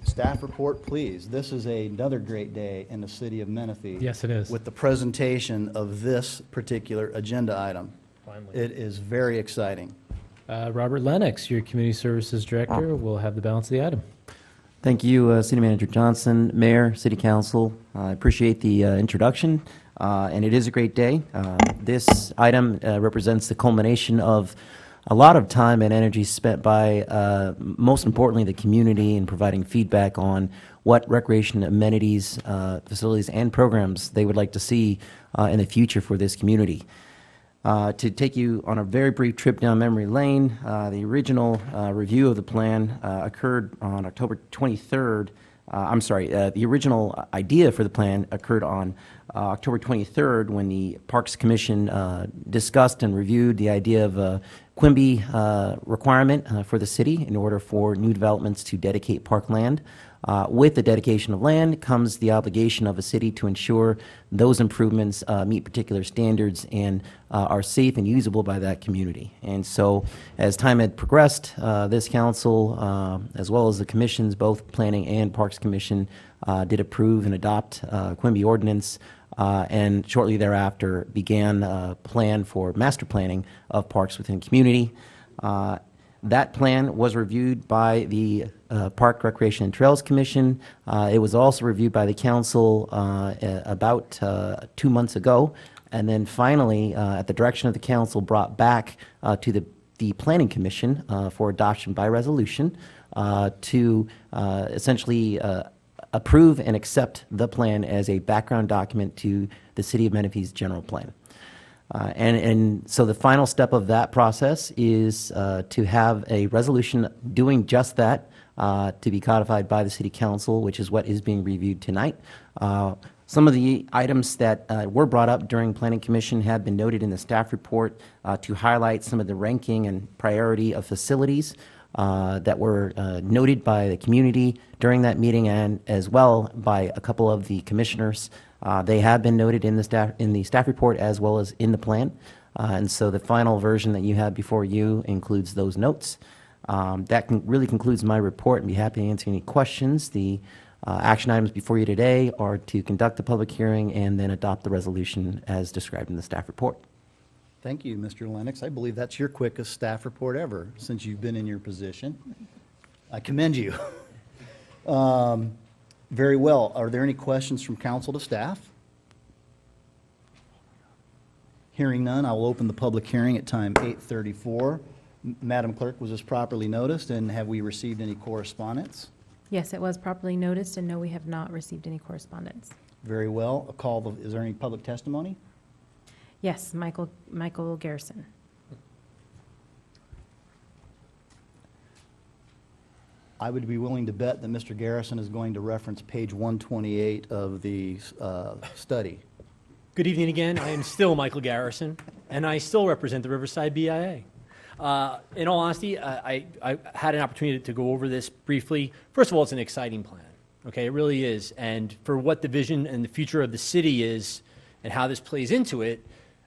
Staff report, please. This is another great day in the city of Menifee. Yes, it is. With the presentation of this particular agenda item. Finally. It is very exciting. Robert Lennox, your Community Services Director, will have the balance of the item. Thank you, City Manager Johnson, Mayor, City Council. I appreciate the introduction, and it is a great day. This item represents the culmination of a lot of time and energy spent by, most importantly, the community in providing feedback on what recreation amenities, facilities, and programs they would like to see in the future for this community. To take you on a very brief trip down memory lane, the original review of the plan occurred on October 23rd. The original idea for the plan occurred on October 23rd when the Parks Commission discussed and reviewed the idea of a Quimby requirement for the city in order for new developments to dedicate parkland. With the dedication of land comes the obligation of a city to ensure those improvements meet particular standards and are safe and usable by that community. And so as time had progressed, this council, as well as the commissions, both Planning and Parks Commission, did approve and adopt Quimby ordinance, and shortly thereafter began a plan for master planning of parks within community. That plan was reviewed by the Park, Recreation, and Trails Commission. It was also reviewed by the council about 2 months ago, and then finally, at the direction of the council, brought back to the Planning Commission for adoption by resolution to essentially approve and accept the plan as a background document to the City of Menifee's general plan. And so the final step of that process is to have a resolution doing just that, to be codified by the City Council, which is what is being reviewed tonight. Some of the items that were brought up during Planning Commission have been noted in the staff report to highlight some of the ranking and priority of facilities that were noted by the community during that meeting, and as well by a couple of the commissioners. They have been noted in the staff report as well as in the plan, and so the final version that you have before you includes those notes. That really concludes my report, and be happy to answer any questions. The action items before you today are to conduct the public hearing and then adopt the resolution as described in the staff report. Thank you, Mr. Lennox. I believe that's your quickest staff report ever since you've been in your position. I commend you. Very well. Are there any questions from council to staff? Hearing none, I will open the public hearing at time 8:34. Madam Clerk, was this properly noticed, and have we received any correspondence? Yes, it was properly noticed, and no, we have not received any correspondence. Very well. Is there any public testimony? Yes, Michael Garrison. I would be willing to bet that Mr. Garrison is going to reference page 128 of the study. Good evening again. I am still Michael Garrison, and I still represent the Riverside BIA. In all honesty, I had an opportunity to go over this briefly. First of all, it's an exciting plan. Okay, it really is. And for what the vision and the future of the city is and how this plays into it,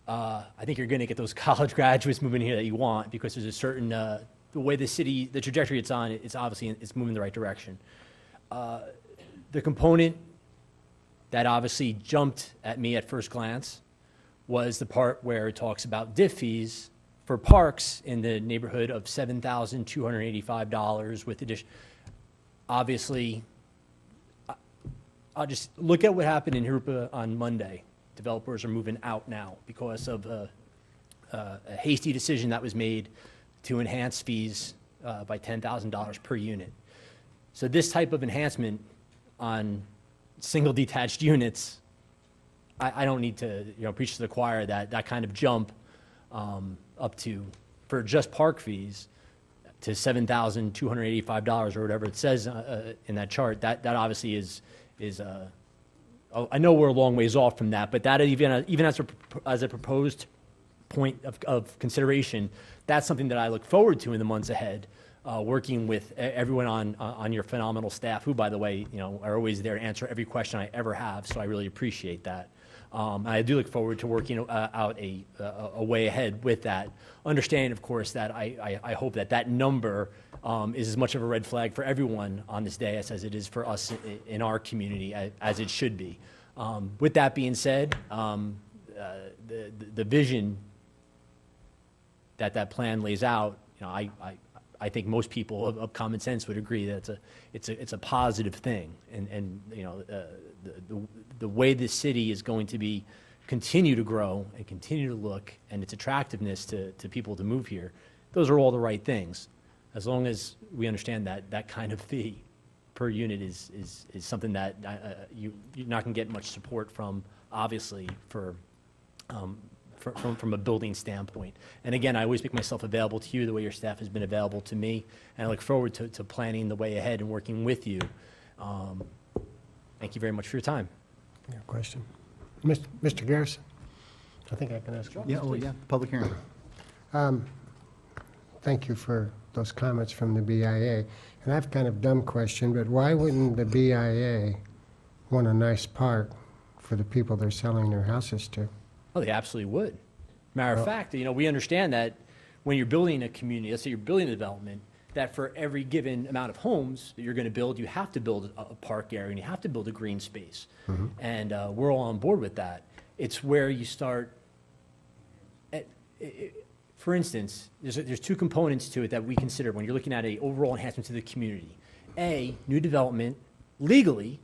I think you're going to get those college graduates moving here that you want, because there's a certain, the way the city, the trajectory it's on, it's obviously, it's moving in the right direction. The component that obviously jumped at me at first glance was the part where it talks about DIF fees for parks in the neighborhood of $7,285 with addition. Obviously, I'll just look at what happened in Hirupa on Monday. Developers are moving out now because of a hasty decision that was made to enhance fees by $10,000 per unit. So this type of enhancement on single detached units, I don't need to preach to the choir that that kind of jump up to, for just park fees, to $7,285 or whatever it says in that chart. That obviously is I know we're a long ways off from that, but that even as a proposed point of consideration, that's something that I look forward to in the months ahead, working with everyone on your phenomenal staff, who, by the way, are always there to answer every question I ever have. So I really appreciate that. I do look forward to working out a way ahead with that. Understand, of course, that I hope that number is as much of a red flag for everyone on this day as it is for us in our community, as it should be. With that being said, the vision that plan lays out, I think most people of common sense would agree that it's a positive thing, and the way this city is going to continue to grow and continue to look, and its attractiveness to people to move here, those are all the right things, as long as we understand that kind of fee per unit is something that you're not going to get much support from, obviously, from a building standpoint. And again, I always make myself available to you the way your staff has been available to me, and I look forward to planning the way ahead and working with you. Thank you very much for your time. Yeah, question. Mr. Garrison, I think I can ask you. Yeah, public hearing. Thank you for those comments from the BIA. And I have kind of dumb question, but why wouldn't the BIA want a nice park for the people they're selling their houses to? Oh, they absolutely would. Matter of fact, we understand that when you're building a community, let's say you're building a development, that for every given amount of homes that you're going to build, you have to build a park area and you have to build a green space. Mm-hmm. And we're all on board with that. It's where you start. For instance, there's two components to it that we consider when you're looking at an overall enhancement to the community. New development legally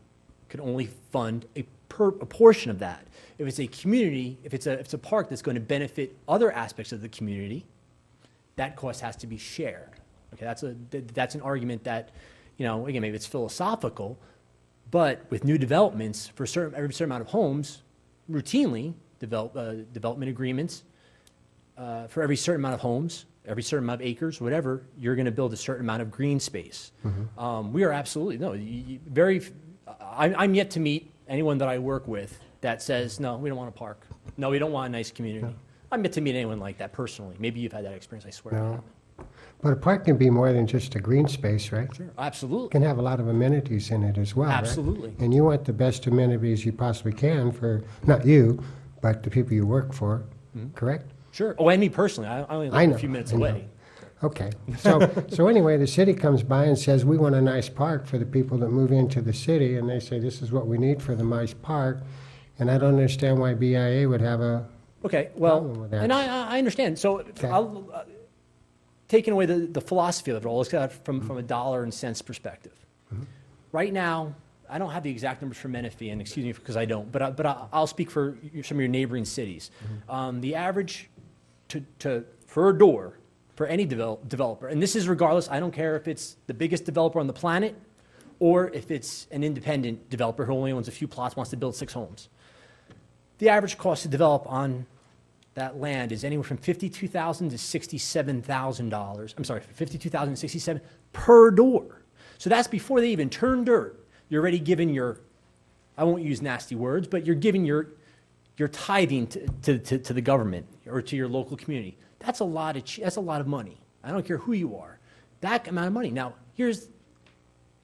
could only fund a portion of that. If it's a community, if it's a park that's going to benefit other aspects of the community, that cost has to be shared. Okay, that's an argument that, again, maybe it's philosophical, but with new developments, for every certain amount of homes, routinely development agreements for every certain amount of homes, every certain amount of acres, whatever, you're going to build a certain amount of green space. Mm-hmm. We are absolutely I'm yet to meet anyone that I work with that says, no, we don't want a park. No, we don't want a nice community. No. I'm yet to meet anyone like that personally. Maybe you've had that experience, I swear. No. But a park can be more than just a green space, right? Sure, absolutely. It can have a lot of amenities in it as well, absolutely. Right? And you want the best amenities you possibly can for, not you, but the people you work for, correct? Sure. Oh, and me personally. I only live a few minutes away. Okay. So anyway, the city comes by and says, we want a nice park for the people that move into the city, and they say, this is what we need for the nice park, and I don't understand why BIA would have a problem with that. And I understand. So okay. Taking away the philosophy of it all, let's look at it from a dollar and cents perspective. Mm-hmm. Right now, I don't have the exact numbers for Menifee, and excuse me because I don't, but I'll speak for some of your neighboring cities. Mm-hmm. The average for a door for any developer, and this is regardless, I don't care if it's the biggest developer on the planet or if it's an independent developer who only owns a few plots, wants to build 6 homes. The average cost to develop on that land is anywhere from $52,000 to $67,000. I'm sorry, $52,000 to $67,000 per door. So that's before they even turn dirt. You're already giving your, I won't use nasty words, but you're giving your tithing to the government or to your local community. That's a lot of money. I don't care who you are. That amount of money. Now,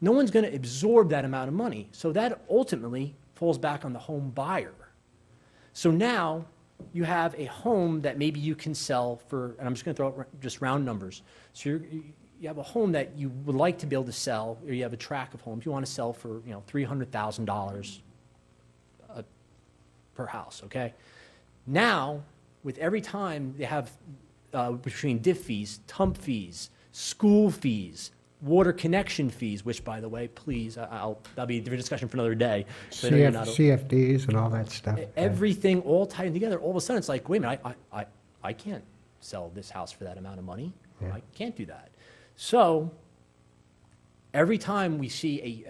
no one's going to absorb that amount of money. So that ultimately falls back on the home buyer. So now you have a home that maybe you can sell for, and I'm just going to throw out just round numbers. So you have a home that you would like to be able to sell, or you have a tract of homes you want to sell for, $300,000 per house, okay? Now, with every time they have between DIF fees, TUMP fees, school fees, water connection fees, which, by the way, please, that'll be a different discussion for another day. So I know you're not- CFDs and all that stuff. Everything all tied together. All of a sudden, it's like, wait a minute, I can't sell this house for that amount of money. Yeah. I can't do that. So every time we see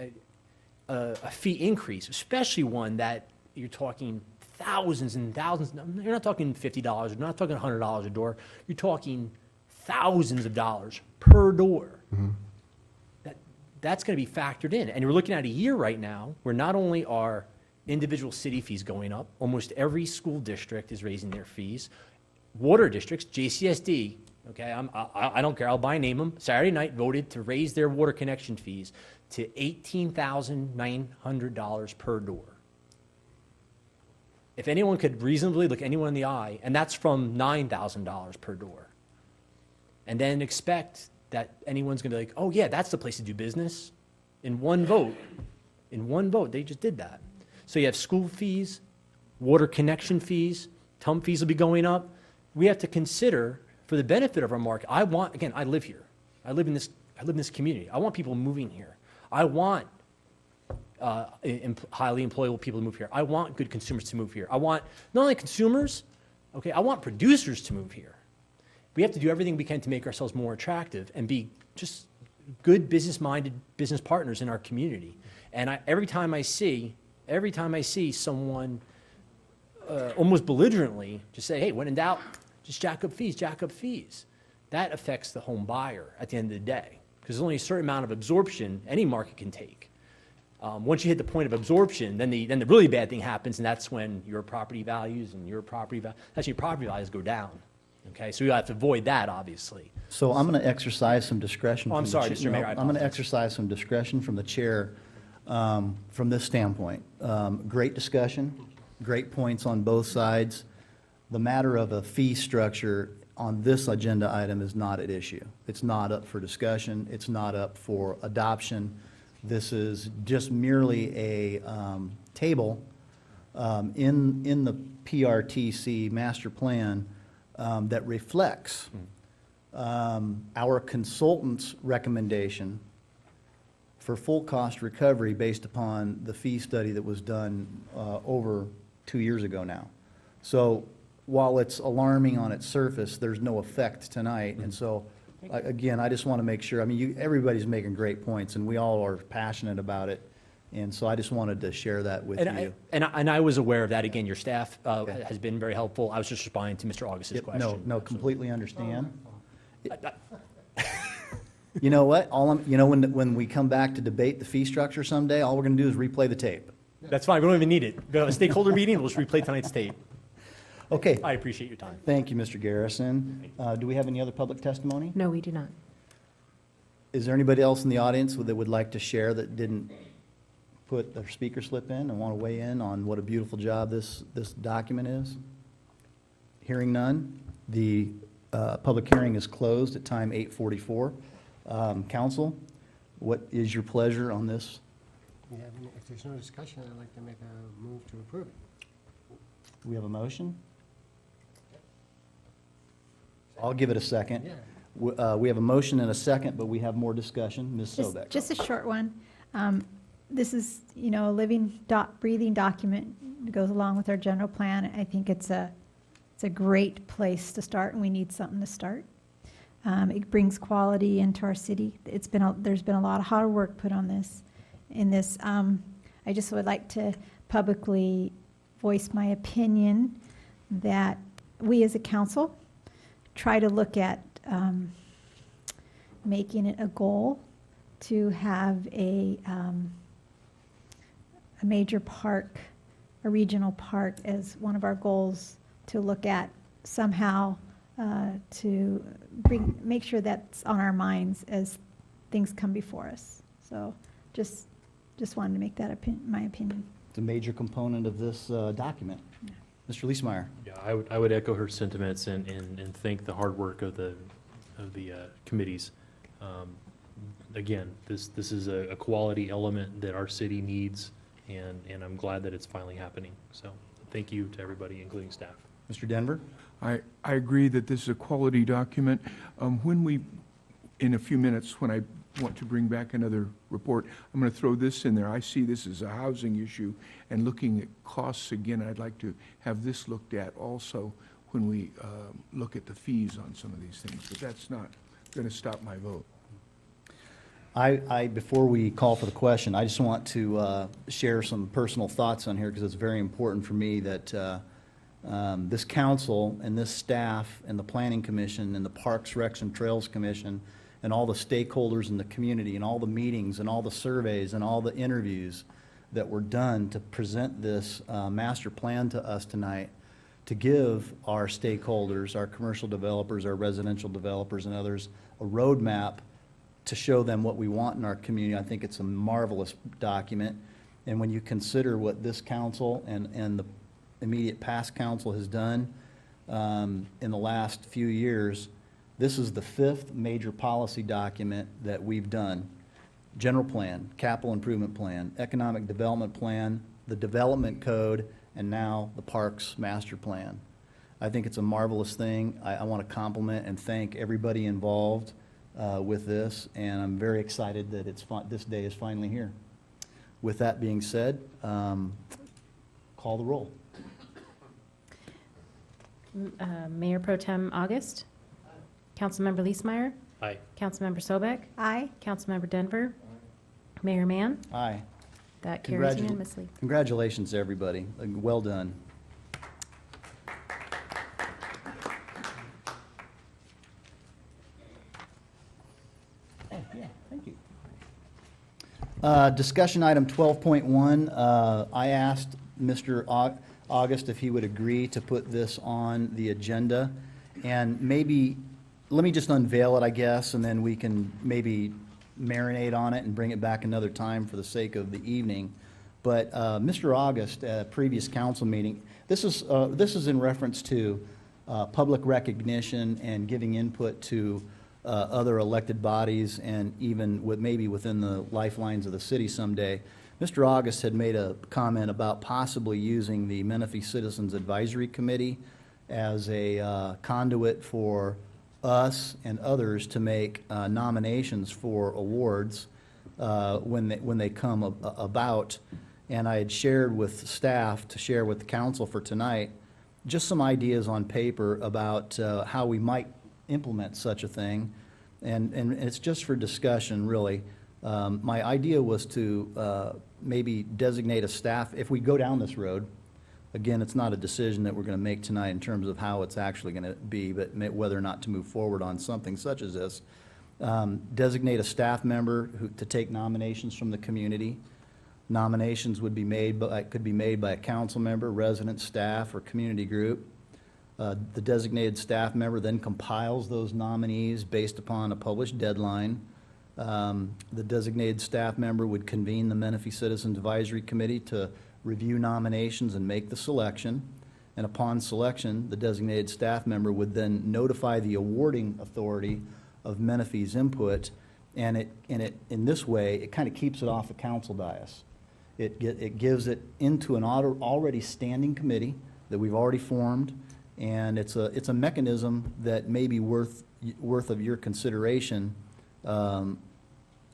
a fee increase, especially one that you're talking thousands and thousands, you're not talking $50, you're not talking $100 a door, you're talking thousands of dollars per door. Mm-hmm. That's going to be factored in. And we're looking at a year right now where not only are individual city fees going up, almost every school district is raising their fees. Water districts, JCSD, okay, I don't care, I'll name them, Saturday night voted to raise their water connection fees to $18,900 per door. If anyone could reasonably look anyone in the eye, and that's from $9,000 per door, and then expect that anyone's going to be like, oh, yeah, that's the place to do business. In one vote, they just did that. So you have school fees, water connection fees, TUMP fees will be going up. We have to consider, for the benefit of our market, I live here. I live in this community. I want people moving here. I want highly employable people to move here. I want good consumers to move here. I want not only consumers, okay, I want producers to move here. We have to do everything we can to make ourselves more attractive and be just good business-minded business partners in our community. And every time I see someone almost belligerently just say, hey, when in doubt, just jack up fees, that affects the home buyer at the end of the day, because there's only a certain amount of absorption any market can take. Once you hit the point of absorption, then the really bad thing happens, and that's when your property values go down. Okay, so you have to avoid that, obviously. So I'm going to exercise some discretion. Oh, I'm sorry, Mr. Mayor, I I'm going to apologize. exercise some discretion from the chair from this standpoint. Great discussion, great points on both sides. The matter of a fee structure on this agenda item is not at issue. It's not up for discussion. It's not up for adoption. This is just merely a table in the PRTC master plan that reflects our consultant's recommendation for full cost recovery based upon the fee study that was done over 2 years ago now. So while it's alarming on its surface, there's no effect tonight. And so, again, I just want to make sure, I mean, everybody's making great points, and we all are passionate about it. And so I just wanted to share that with you. And I was aware of that. Again, your staff has been very helpful. I was just responding to Mr. August's question. No, completely understand. You know what? When we come back to debate the fee structure someday, all we're going to do is replay the tape. That's fine. We don't even need it. We have a stakeholder meeting. We'll just replay tonight's tape. Okay. I appreciate your time. Thank you, Mr. Garrison. Do we have any other public testimony? No, we do not. Is there anybody else in the audience that would like to share that didn't put their speaker slip in and want to weigh in on what a beautiful job this document is? Hearing none, the public hearing is closed at time 8:44. Council, what is your pleasure on this? If there's no discussion, I'd like to make a move to approve it. Do we have a motion? I'll give it a second. Yeah. We have a motion and a second, but we have more discussion. Ms. Sobek. Just a short one. This is, a living, breathing document that goes along with our general plan. I think it's a great place to start, and we need something to start. It brings quality into our city. There's been a lot of hard work put on this. I just would like to publicly voice my opinion that we as a council try to look at making it a goal to have a major park, a regional park, as one of our goals to look at somehow, to make sure that's on our minds as things come before us. So just wanted to make that my opinion. It's a major component of this document. Mr. Liesmeyer. Yeah, I would echo her sentiments and thank the hard work of the committees. Again, this is a quality element that our city needs, and I'm glad that it's finally happening. So thank you to everybody, including staff. Mr. Denver. I agree that this is a quality document. When we, in a few minutes, when I want to bring back another report, I'm going to throw this in there. I see this as a housing issue, and looking at costs again, I'd like to have this looked at also when we look at the fees on some of these things, but that's not going to stop my vote. Before we call for the question, I just want to share some personal thoughts on here because it's very important for me that this council and this staff and the Planning Commission and the Parks, Recs, and Trails Commission and all the stakeholders in the community and all the meetings and all the surveys and all the interviews that were done to present this master plan to us tonight, to give our stakeholders, our commercial developers, our residential developers, and others a roadmap to show them what we want in our community. I think it's a marvelous document. And when you consider what this council and the immediate past council has done in the last few years, this is the 5th major policy document that we've done. General plan, capital improvement plan, economic development plan, the development code, and now the parks master plan. I think it's a marvelous thing. I want to compliment and thank everybody involved with this, and I'm very excited that this day is finally here. With that being said, call the roll. Mayor Pro Tem August. Councilmember Liesmeyer. Aye. Councilmember Sobek. Aye. Councilmember Denver. Mayor Mann. Aye. That carries unanimously. Congratulations, everybody. Well done. Oh, yeah, thank you. Discussion item 12.1. I asked Mr. August if he would agree to put this on the agenda. And maybe, let me just unveil it, I guess, and then we can maybe marinate on it and bring it back another time for the sake of the evening. But Mr. August, at a previous council meeting, this is in reference to public recognition and giving input to other elected bodies and even maybe within the lifelines of the city someday. Mr. August had made a comment about possibly using the Menifee Citizens Advisory Committee as a conduit for us and others to make nominations for awards when they come about. And I had shared with staff to share with the council for tonight just some ideas on paper about how we might implement such a thing. And it's just for discussion, really. My idea was to maybe designate a staff, if we go down this road. Again, it's not a decision that we're going to make tonight in terms of how it's actually going to be, but whether or not to move forward on something such as this. Designate a staff member to take nominations from the community. Nominations could be made by a council member, resident, staff, or community group. The designated staff member then compiles those nominees based upon a published deadline. The designated staff member would convene the Menifee Citizens Advisory Committee to review nominations and make the selection. And upon selection, the designated staff member would then notify the awarding authority of Menifee's input. And in this way, it kind of keeps it off the council dais. It gives it into an already standing committee that we've already formed, and it's a mechanism that may be worth of your consideration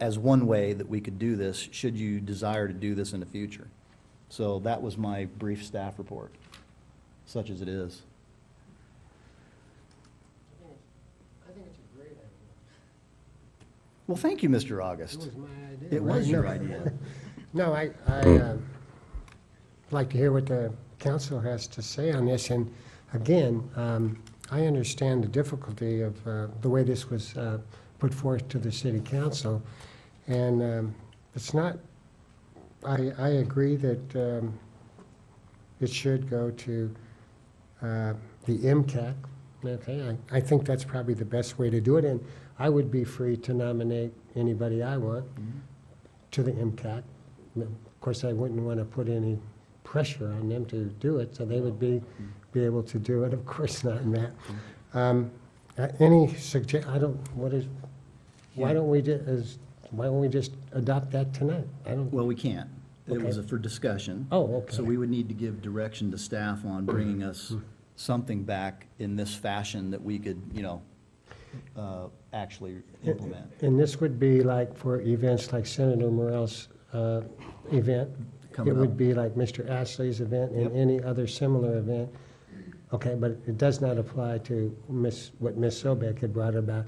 as one way that we could do this, should you desire to do this in the future. So that was my brief staff report, such as it is. I think it's a great idea. Well, thank you, Mr. August. It was my idea. It was your No. idea. No, I like to hear what the council has to say on this. And again, I understand the difficulty of the way this was put forth to the city council. And it's not, I agree that it should go to the MCAC. Okay, I think that's probably the best way to do it, and I would be free to nominate anybody I want to the MCAC. Of course, I wouldn't want to put any pressure on them to do it, so they would be able to do it. Of course not in that. Any I don't, why don't we just adopt that tonight? Well, we can't. It Okay. was for discussion. Oh, okay. So we would need to give direction to staff on bringing us something back in this fashion that we could, actually implement. And this would be like for events like Senator Morell's event? Coming It would up. be like Mr. Ashley's event and Yep. any other similar event? Okay, but it does not apply to what Ms. Sobek had brought about,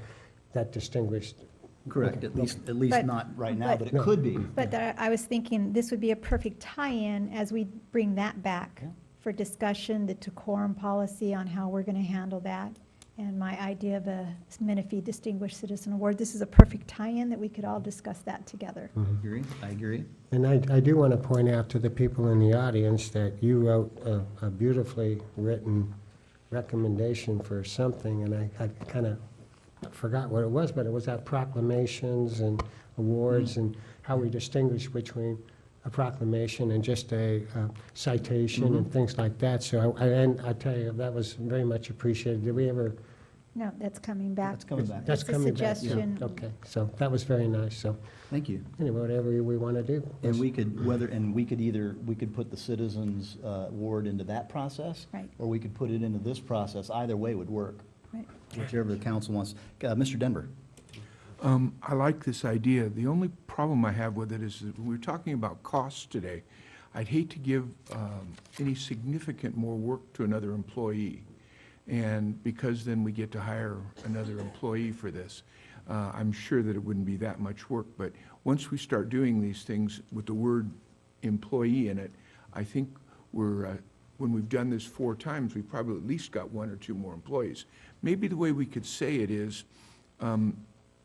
that distinguished. Correct, at least But- not right now, but it No. could be. But I was thinking this would be a perfect tie-in as we bring that back Yeah. for discussion, the decorum policy on how we're going to handle that, and my idea of a Menifee Distinguished Citizen Award. This is a perfect tie-in that we could all discuss that together. I agree. And I do want to point out to the people in the audience that you wrote a beautifully written recommendation for something, and I kind of forgot what it was, but it was that proclamations and awards and how we distinguish between a proclamation and just a citation and things like that. So and I tell you, that was very much appreciated. Did we ever? No, that's coming back. That's coming back. That's It's a coming back. Yeah. suggestion. Okay, so that was very nice. So Thank you. anyway, whatever we want to do. And we could, we could put the Citizens Award into that process. Right. Or we could put it into this process. Either way would work, Right. whichever the council wants. Mr. Denver? I like this idea. The only problem I have with it is that when we're talking about costs today, I'd hate to give any significant more work to another employee. And because then we get to hire another employee for this. I'm sure that it wouldn't be that much work, but once we start doing these things with the word employee in it, I think when we've done this 4 times, we've probably at least got 1 or 2 more employees. Maybe the way we could say it is,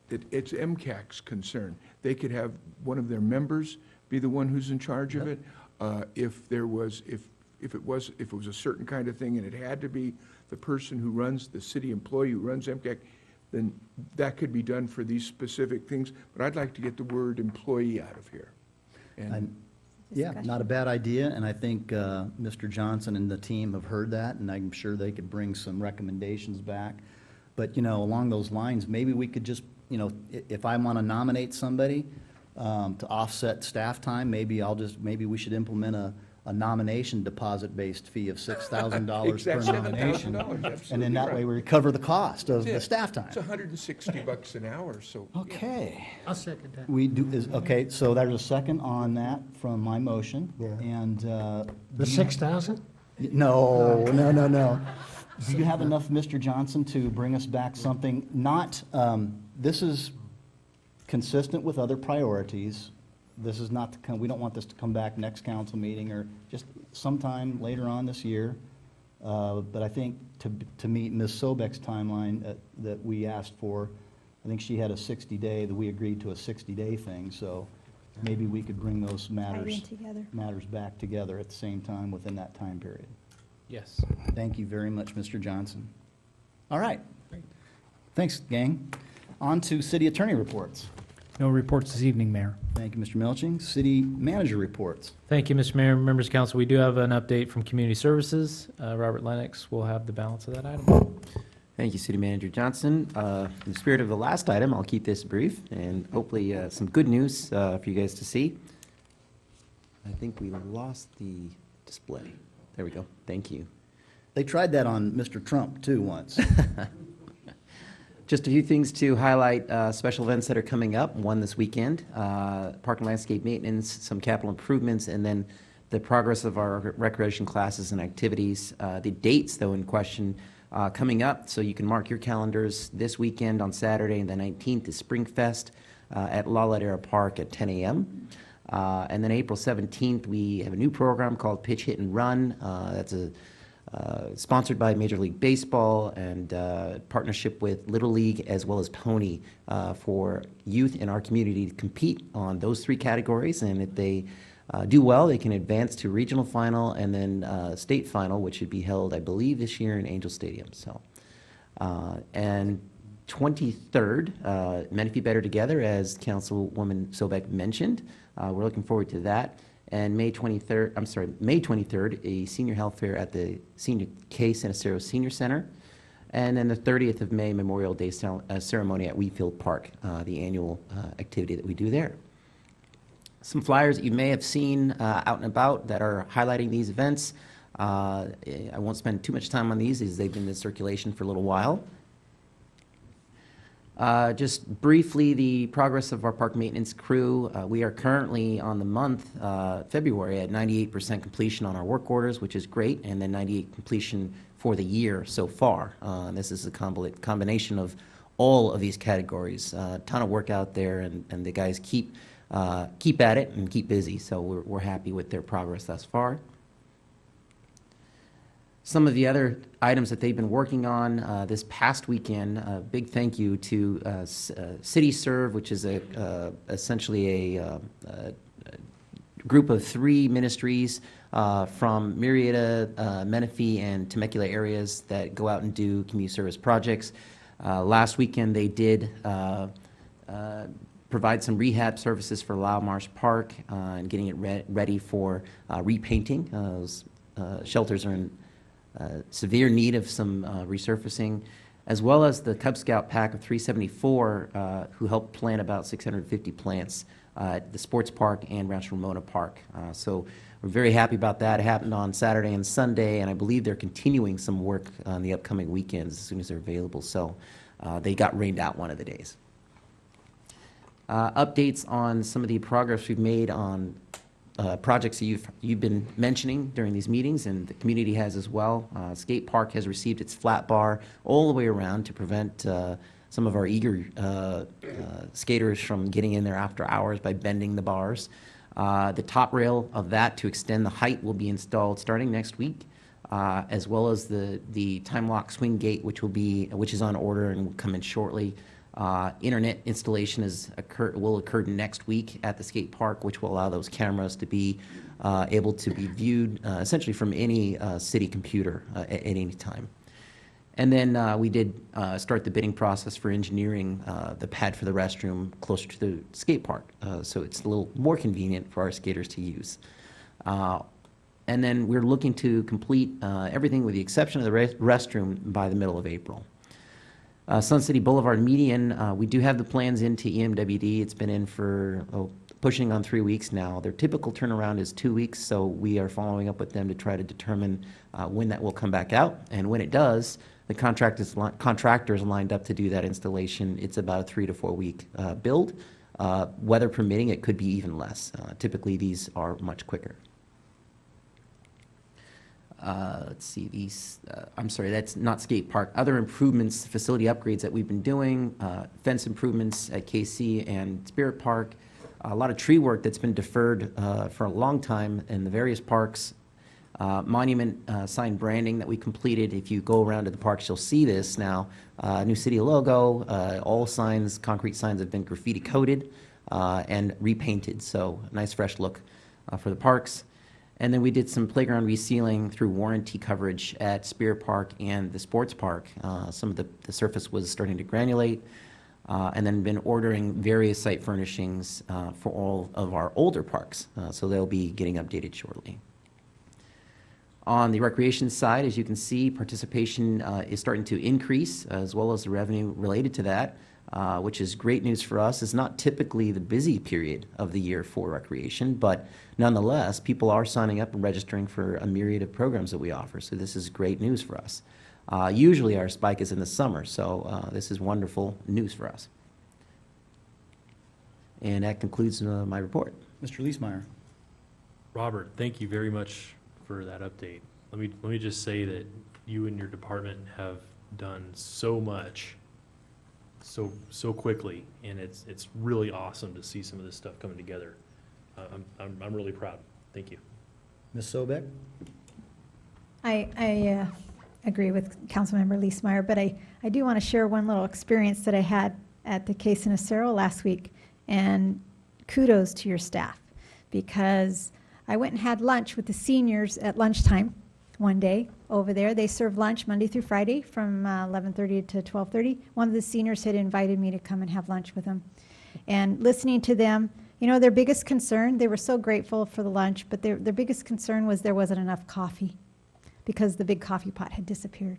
it's MCAC's concern. They could have one of their members be the one who's in charge of it. If it was a certain kind of thing and it had to be the person who runs, the city employee who runs MCAC, then that could be done for these specific things. But I'd like to get the word employee out of here. And Yeah, not a bad idea, and I think Mr. Johnson and the team have heard that, and I'm sure they could bring some recommendations back. But, along those lines, maybe we could just, if I want to nominate somebody to offset staff time, maybe we should implement a nomination deposit-based fee of $6,000 per Exactly, nomination. $7,000, And then that absolutely way right. we recover the cost of the That's it. staff time. It's $160 an hour, so. yeah. Okay. I'll second that. Okay, so there's a second on that from my motion. Yeah. And, The 6,000? no. Do you have enough, Mr. Johnson, to bring us back something not, this is consistent with other priorities. This is not, we don't want this to come back next council meeting or just sometime later on this year. But I think to meet Ms. Sobek's timeline that we asked for, I think she had a 60-day, that we agreed to a 60-day thing. So maybe we could bring those matters back together at the same time within that time period. Yes. Thank you very much, Mr. Johnson. All right. Thanks, gang. On to city attorney reports. No reports this evening, Mayor. Thank you, Mr. Melching. City manager reports. Thank you, Mr. Mayor, members of council. We do have an update from Community Services. Robert Lennox will have the balance of that item. Thank you, City Manager Johnson. In the spirit of the last item, I'll keep this brief and hopefully some good news for you guys to see. I think we lost the display. There we go. Thank you. They tried that on Mr. Trump, too, once. Just a few things to highlight, special events that are coming up. One this weekend, park and landscape maintenance, some capital improvements, and then the progress of our recreation classes and activities. The dates, though, in question coming up, so you can mark your calendars. This weekend on Saturday, the 19th, is Springfest at La Ladera Park at 10 a.m. And then April 17th, we have a new program called Pitch, Hit, and Run. That's sponsored by Major League Baseball and partnership with Little League as well as Pony for youth in our community to compete on those 3 categories. And if they do well, they can advance to regional final and then state final, which should be held, I believe, this year in Angel Stadium. So, and 23rd, Menifee Better Together, as Councilwoman Sobek mentioned. We're looking forward to that. And May 23rd, a senior health fair at the Senior K San Acero Senior Center. And then the 30th of May, Memorial Day ceremony at Wheatfield Park, the annual activity that we do there. Some flyers that you may have seen out and about that are highlighting these events. I won't spend too much time on these as they've been in circulation for a little while. Just briefly, the progress of our park maintenance crew. We are currently on the month, February, at 98% completion on our work orders, which is great, and then 98% completion for the year so far. This is a combination of all of these categories. A ton of work out there, and the guys keep at it and keep busy, so we're happy with their progress thus far. Some of the other items that they've been working on this past weekend, a big thank you to City Serve, which is essentially a group of 3 ministries from Murrieta, Menifee, and Temecula areas that go out and do community service projects. Last weekend they did provide some rehab services for Lau Marsh Park and getting it ready for repainting. Those shelters are in severe need of some resurfacing, as well as the Cub Scout Pack of 374 who helped plant about 650 plants at the sports park and Rancho Ramona Park. So we're very happy about that. It happened on Saturday and Sunday, and I believe they're continuing some work on the upcoming weekends as soon as they're available. So they got rained out one of the days. Updates on some of the progress we've made on projects that you've been mentioning during these meetings, and the community has as well. Skate Park has received its flat bar all the way around to prevent some of our eager skaters from getting in there after hours by bending the bars. The top rail of that to extend the height will be installed starting next week, as well as the time lock swing gate, which is on order and will come in shortly. Internet installation will occur next week at the skate park, which will allow those cameras to be able to be viewed essentially from any city computer at any time. And then we did start the bidding process for engineering the pad for the restroom closer to the skate park, so it's a little more convenient for our skaters to use. And then we're looking to complete everything with the exception of the restroom by the middle of April. Sun City Boulevard median, we do have the plans into EMWD. It's been in for pushing on 3 weeks now. Their typical turnaround is 2 weeks, so we are following up with them to try to determine when that will come back out. And when it does, the contractors lined up to do that installation. It's about a 3 to 4 week build. Weather permitting, it could be even less. Typically, these are much quicker. Let's see, I'm sorry, that's not skate park. Other improvements, facility upgrades that we've been doing, fence improvements at KC and Spirit Park, a lot of tree work that's been deferred for a long time in the various parks, monument sign branding that we completed. If you go around to the parks, you'll see this now. New city logo, all signs, concrete signs have been graffiti coated and repainted, so a nice fresh look for the parks. And then we did some playground resealing through warranty coverage at Spirit Park and the sports park. Some of the surface was starting to granulate, and then been ordering various site furnishings for all of our older parks. So they'll be getting updated shortly. On the recreation side, as you can see, participation is starting to increase, as well as the revenue related to that, which is great news for us. It's not typically the busy period of the year for recreation, but nonetheless, people are signing up and registering for a myriad of programs that we offer, so this is great news for us. Usually our spike is in the summer, so this is wonderful news for us. And that concludes my report. Mr. Leesmeyer. Robert, thank you very much for that update. Let me just say that you and your department have done so much so quickly, and it's really awesome to see some of this stuff coming together. I'm really proud. Thank you. Ms. Sobek? I agree with Councilmember Leesmeyer, but I do want to share one little experience that I had at the Case in Acero last week, and kudos to your staff, because I went and had lunch with the seniors at lunchtime one day over there. They serve lunch Monday through Friday from 11:30 to 12:30. One of the seniors had invited me to come and have lunch with them. And listening to them, you know, their biggest concern, they were so grateful for the lunch, but their biggest concern was there wasn't enough coffee because the big coffee pot had disappeared.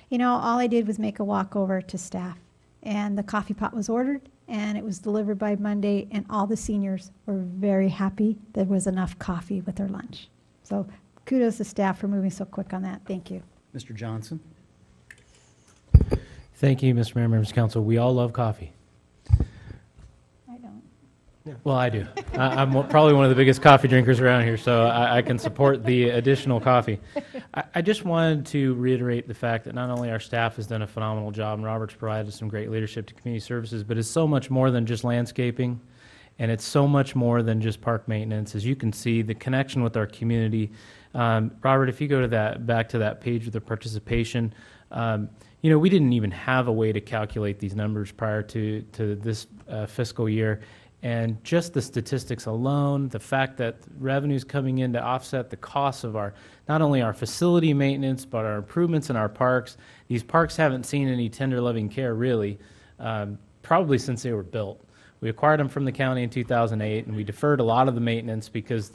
You know, all I did was make a walk over to staff, and the coffee pot was ordered, and it was delivered by Monday, and all the seniors were very happy there was enough coffee with their lunch. So kudos to staff for moving so quick on that. Thank you. Mr. Johnson? Thank you, Mr. Mayor, members of council. We all love coffee. I don't. Well, I do. I'm probably one of the biggest coffee drinkers around here, so I can support the additional coffee. I just wanted to reiterate the fact that not only our staff has done a phenomenal job, and Robert's provided some great leadership to community services, but it's so much more than just landscaping, and it's so much more than just park maintenance. As you can see, the connection with our community. Robert, if you go to back to that page with the participation, you know, we didn't even have a way to calculate these numbers prior to this fiscal year. And just the statistics alone, the fact that revenue's coming in to offset the costs of not only our facility maintenance, but our improvements in our parks. These parks haven't seen any tender loving care really, probably since they were built. We acquired them from the county in 2008, and we deferred a lot of the maintenance because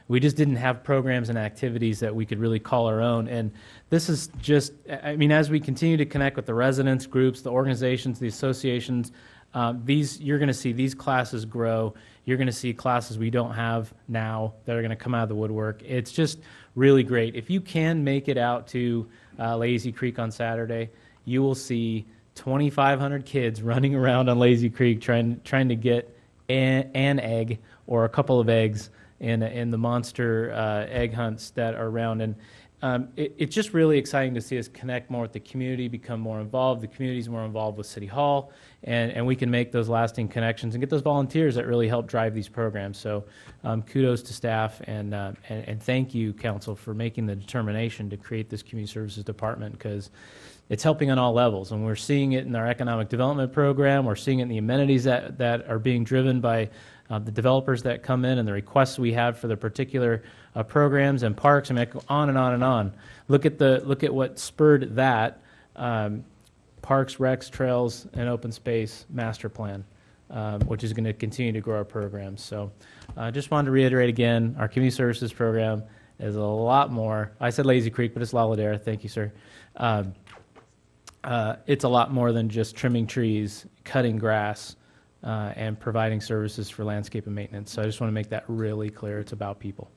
we just didn't have programs and activities that we could really call our own. And this is just, I mean, as we continue to connect with the residents groups, the organizations, the associations, you're going to see these classes grow. You're going to see classes we don't have now that are going to come out of the woodwork. It's just really great. If you can make it out to Lazy Creek on Saturday, you will see 2,500 kids running around on Lazy Creek trying to get an egg or a couple of eggs in the monster egg hunts that are around. And it's just really exciting to see us connect more with the community, become more involved. The community's more involved with City Hall, and we can make those lasting connections and get those volunteers that really help drive these programs. So kudos to staff, and thank you, Council, for making the determination to create this Community Services Department, because it's helping on all levels. And we're seeing it in our economic development program. We're seeing it in the amenities that are being driven by the developers that come in and the requests we have for the particular programs and parks. I mean, I go on and on and on. Look at what spurred that Parks, Recs, Trails, and Open Space Master Plan, which is going to continue to grow our programs. So I just wanted to reiterate again, our community services program is a lot more. I said Lazy Creek, but it's La Ladera. Thank you, sir. It's a lot more than just trimming trees, cutting grass, and providing services for landscape and maintenance. So I just want to make that really clear. It's about people.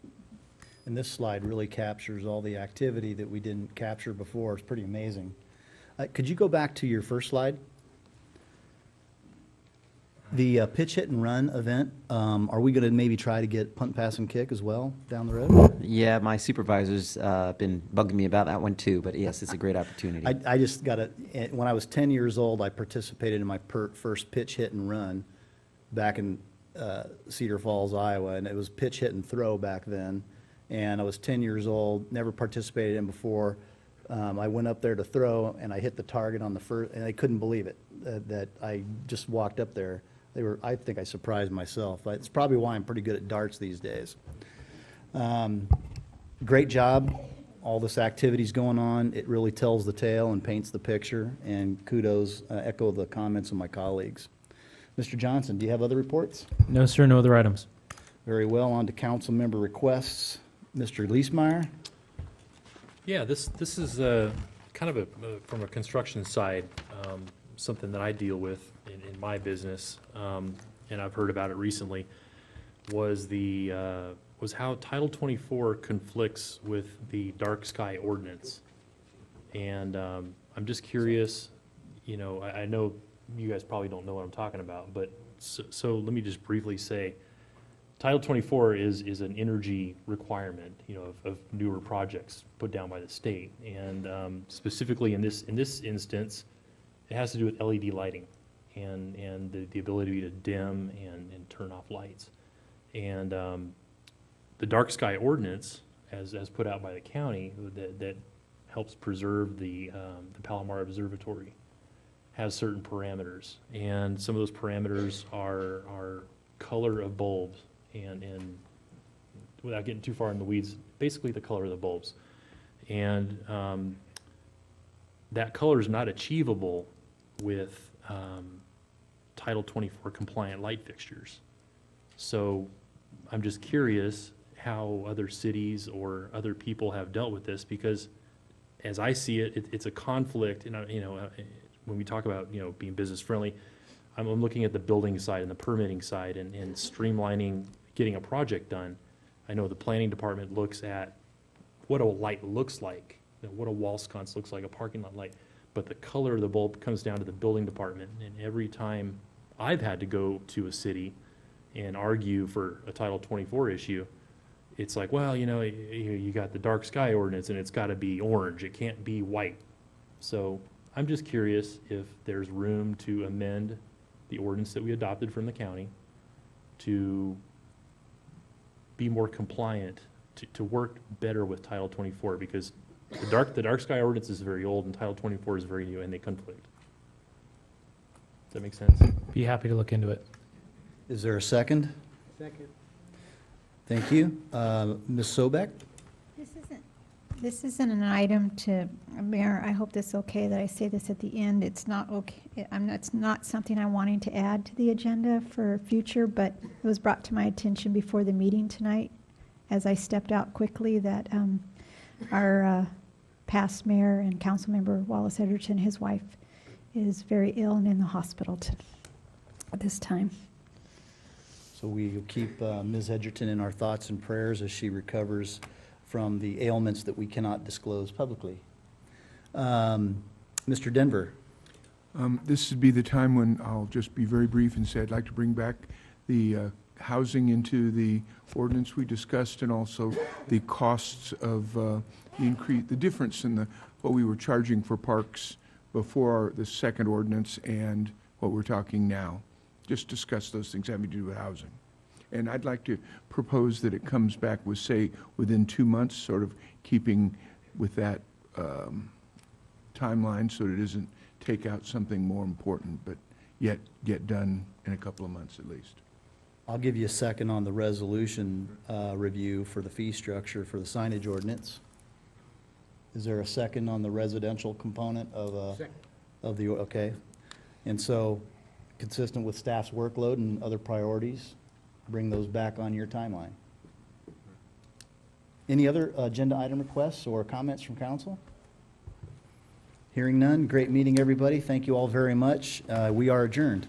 And this slide really captures all the activity that we didn't capture before. It's pretty amazing. Could you go back to your first slide? The pitch, hit, and run event, are we going to maybe try to get punt, pass, and kick as well down the road? Yeah, my supervisor's been bugging me about that one too, but yes, it's a great opportunity. I just got when I was 10 years old, I participated in my first pitch, hit, and run back in Cedar Falls, Iowa, and it was pitch, hit, and throw back then. And I was 10 years old, never participated in before. I went up there to throw, and I hit the target on the first, and I couldn't believe it, that I just walked up there. I think I surprised myself. It's probably why I'm pretty good at darts these days. Great job. All this activity's going on. It really tells the tale and paints the picture, and kudos, echo the comments of my colleagues. Mr. Johnson, do you have other reports? No, sir, no other items. Very well. On to council member requests. Mr. Leesmeyer? Yeah, this is kind of from a construction side, something that I deal with in my business, and I've heard about it recently, was how Title 24 conflicts with the dark sky ordinance. And I'm just curious, you know, I know you guys probably don't know what I'm talking about, but so let me just briefly say, Title 24 is an energy requirement, you know, of newer projects put down by the state, and specifically in this instance, it has to do with LED lighting and the ability to dim and turn off lights. And the dark sky ordinance, as put out by the county that helps preserve the Palomar Observatory has certain parameters, and some of those parameters are color of bulbs, and without getting too far in the weeds, basically the color of the bulbs. And that color is not achievable with Title 24 compliant light fixtures. So I'm just curious how other cities or other people have dealt with this, because as I see it, it's a conflict. And when we talk about being business friendly, I'm looking at the building side and the permitting side and streamlining getting a project done. I know the planning department looks at what a light looks like, what a wall sconce looks like, a parking lot light, but the color of the bulb comes down to the building department. And every time I've had to go to a city and argue for a Title 24 issue, it's like, well, you got the dark sky ordinance and it's got to be orange. It can't be white. So I'm just curious if there's room to amend the ordinance that we adopted from the county to be more compliant, to work better with Title 24, because the dark sky ordinance is very old and Title 24 is very new, and they conflict. Does that make sense? Be happy to look into it. Is there a second? Second. Thank you. Ms. Sobek? This isn't an item to, Mayor, I hope this is okay that I say this at the end. It's not okay, it's not something I'm wanting to add to the agenda for future, but it was brought to my attention before the meeting tonight as I stepped out quickly that our past mayor and council member Wallace Edgerton, his wife, is very ill and in the hospital at this time. So we keep Ms. Edgerton in our thoughts and prayers as she recovers from the ailments that we cannot disclose publicly. Mr. Denver? This would be the time when I'll just be very brief and say I'd like to bring back the housing into the ordinance we discussed, and also the costs of the difference in what we were charging for parks before the second ordinance and what we're talking now. Just discuss those things having to do with housing. And I'd like to propose that it comes back with, say, within 2 months, sort of keeping with that timeline so that it doesn't take out something more important, but yet get done in a couple of months at least. I'll give you a second on the resolution review for the fee structure for the signage ordinance. Is there a second on the residential component of the, okay. And so, consistent with staff's workload and other priorities, bring those back on your timeline. Any other agenda item requests or comments from council? Hearing none, great meeting, everybody. Thank you all very much. We are adjourned.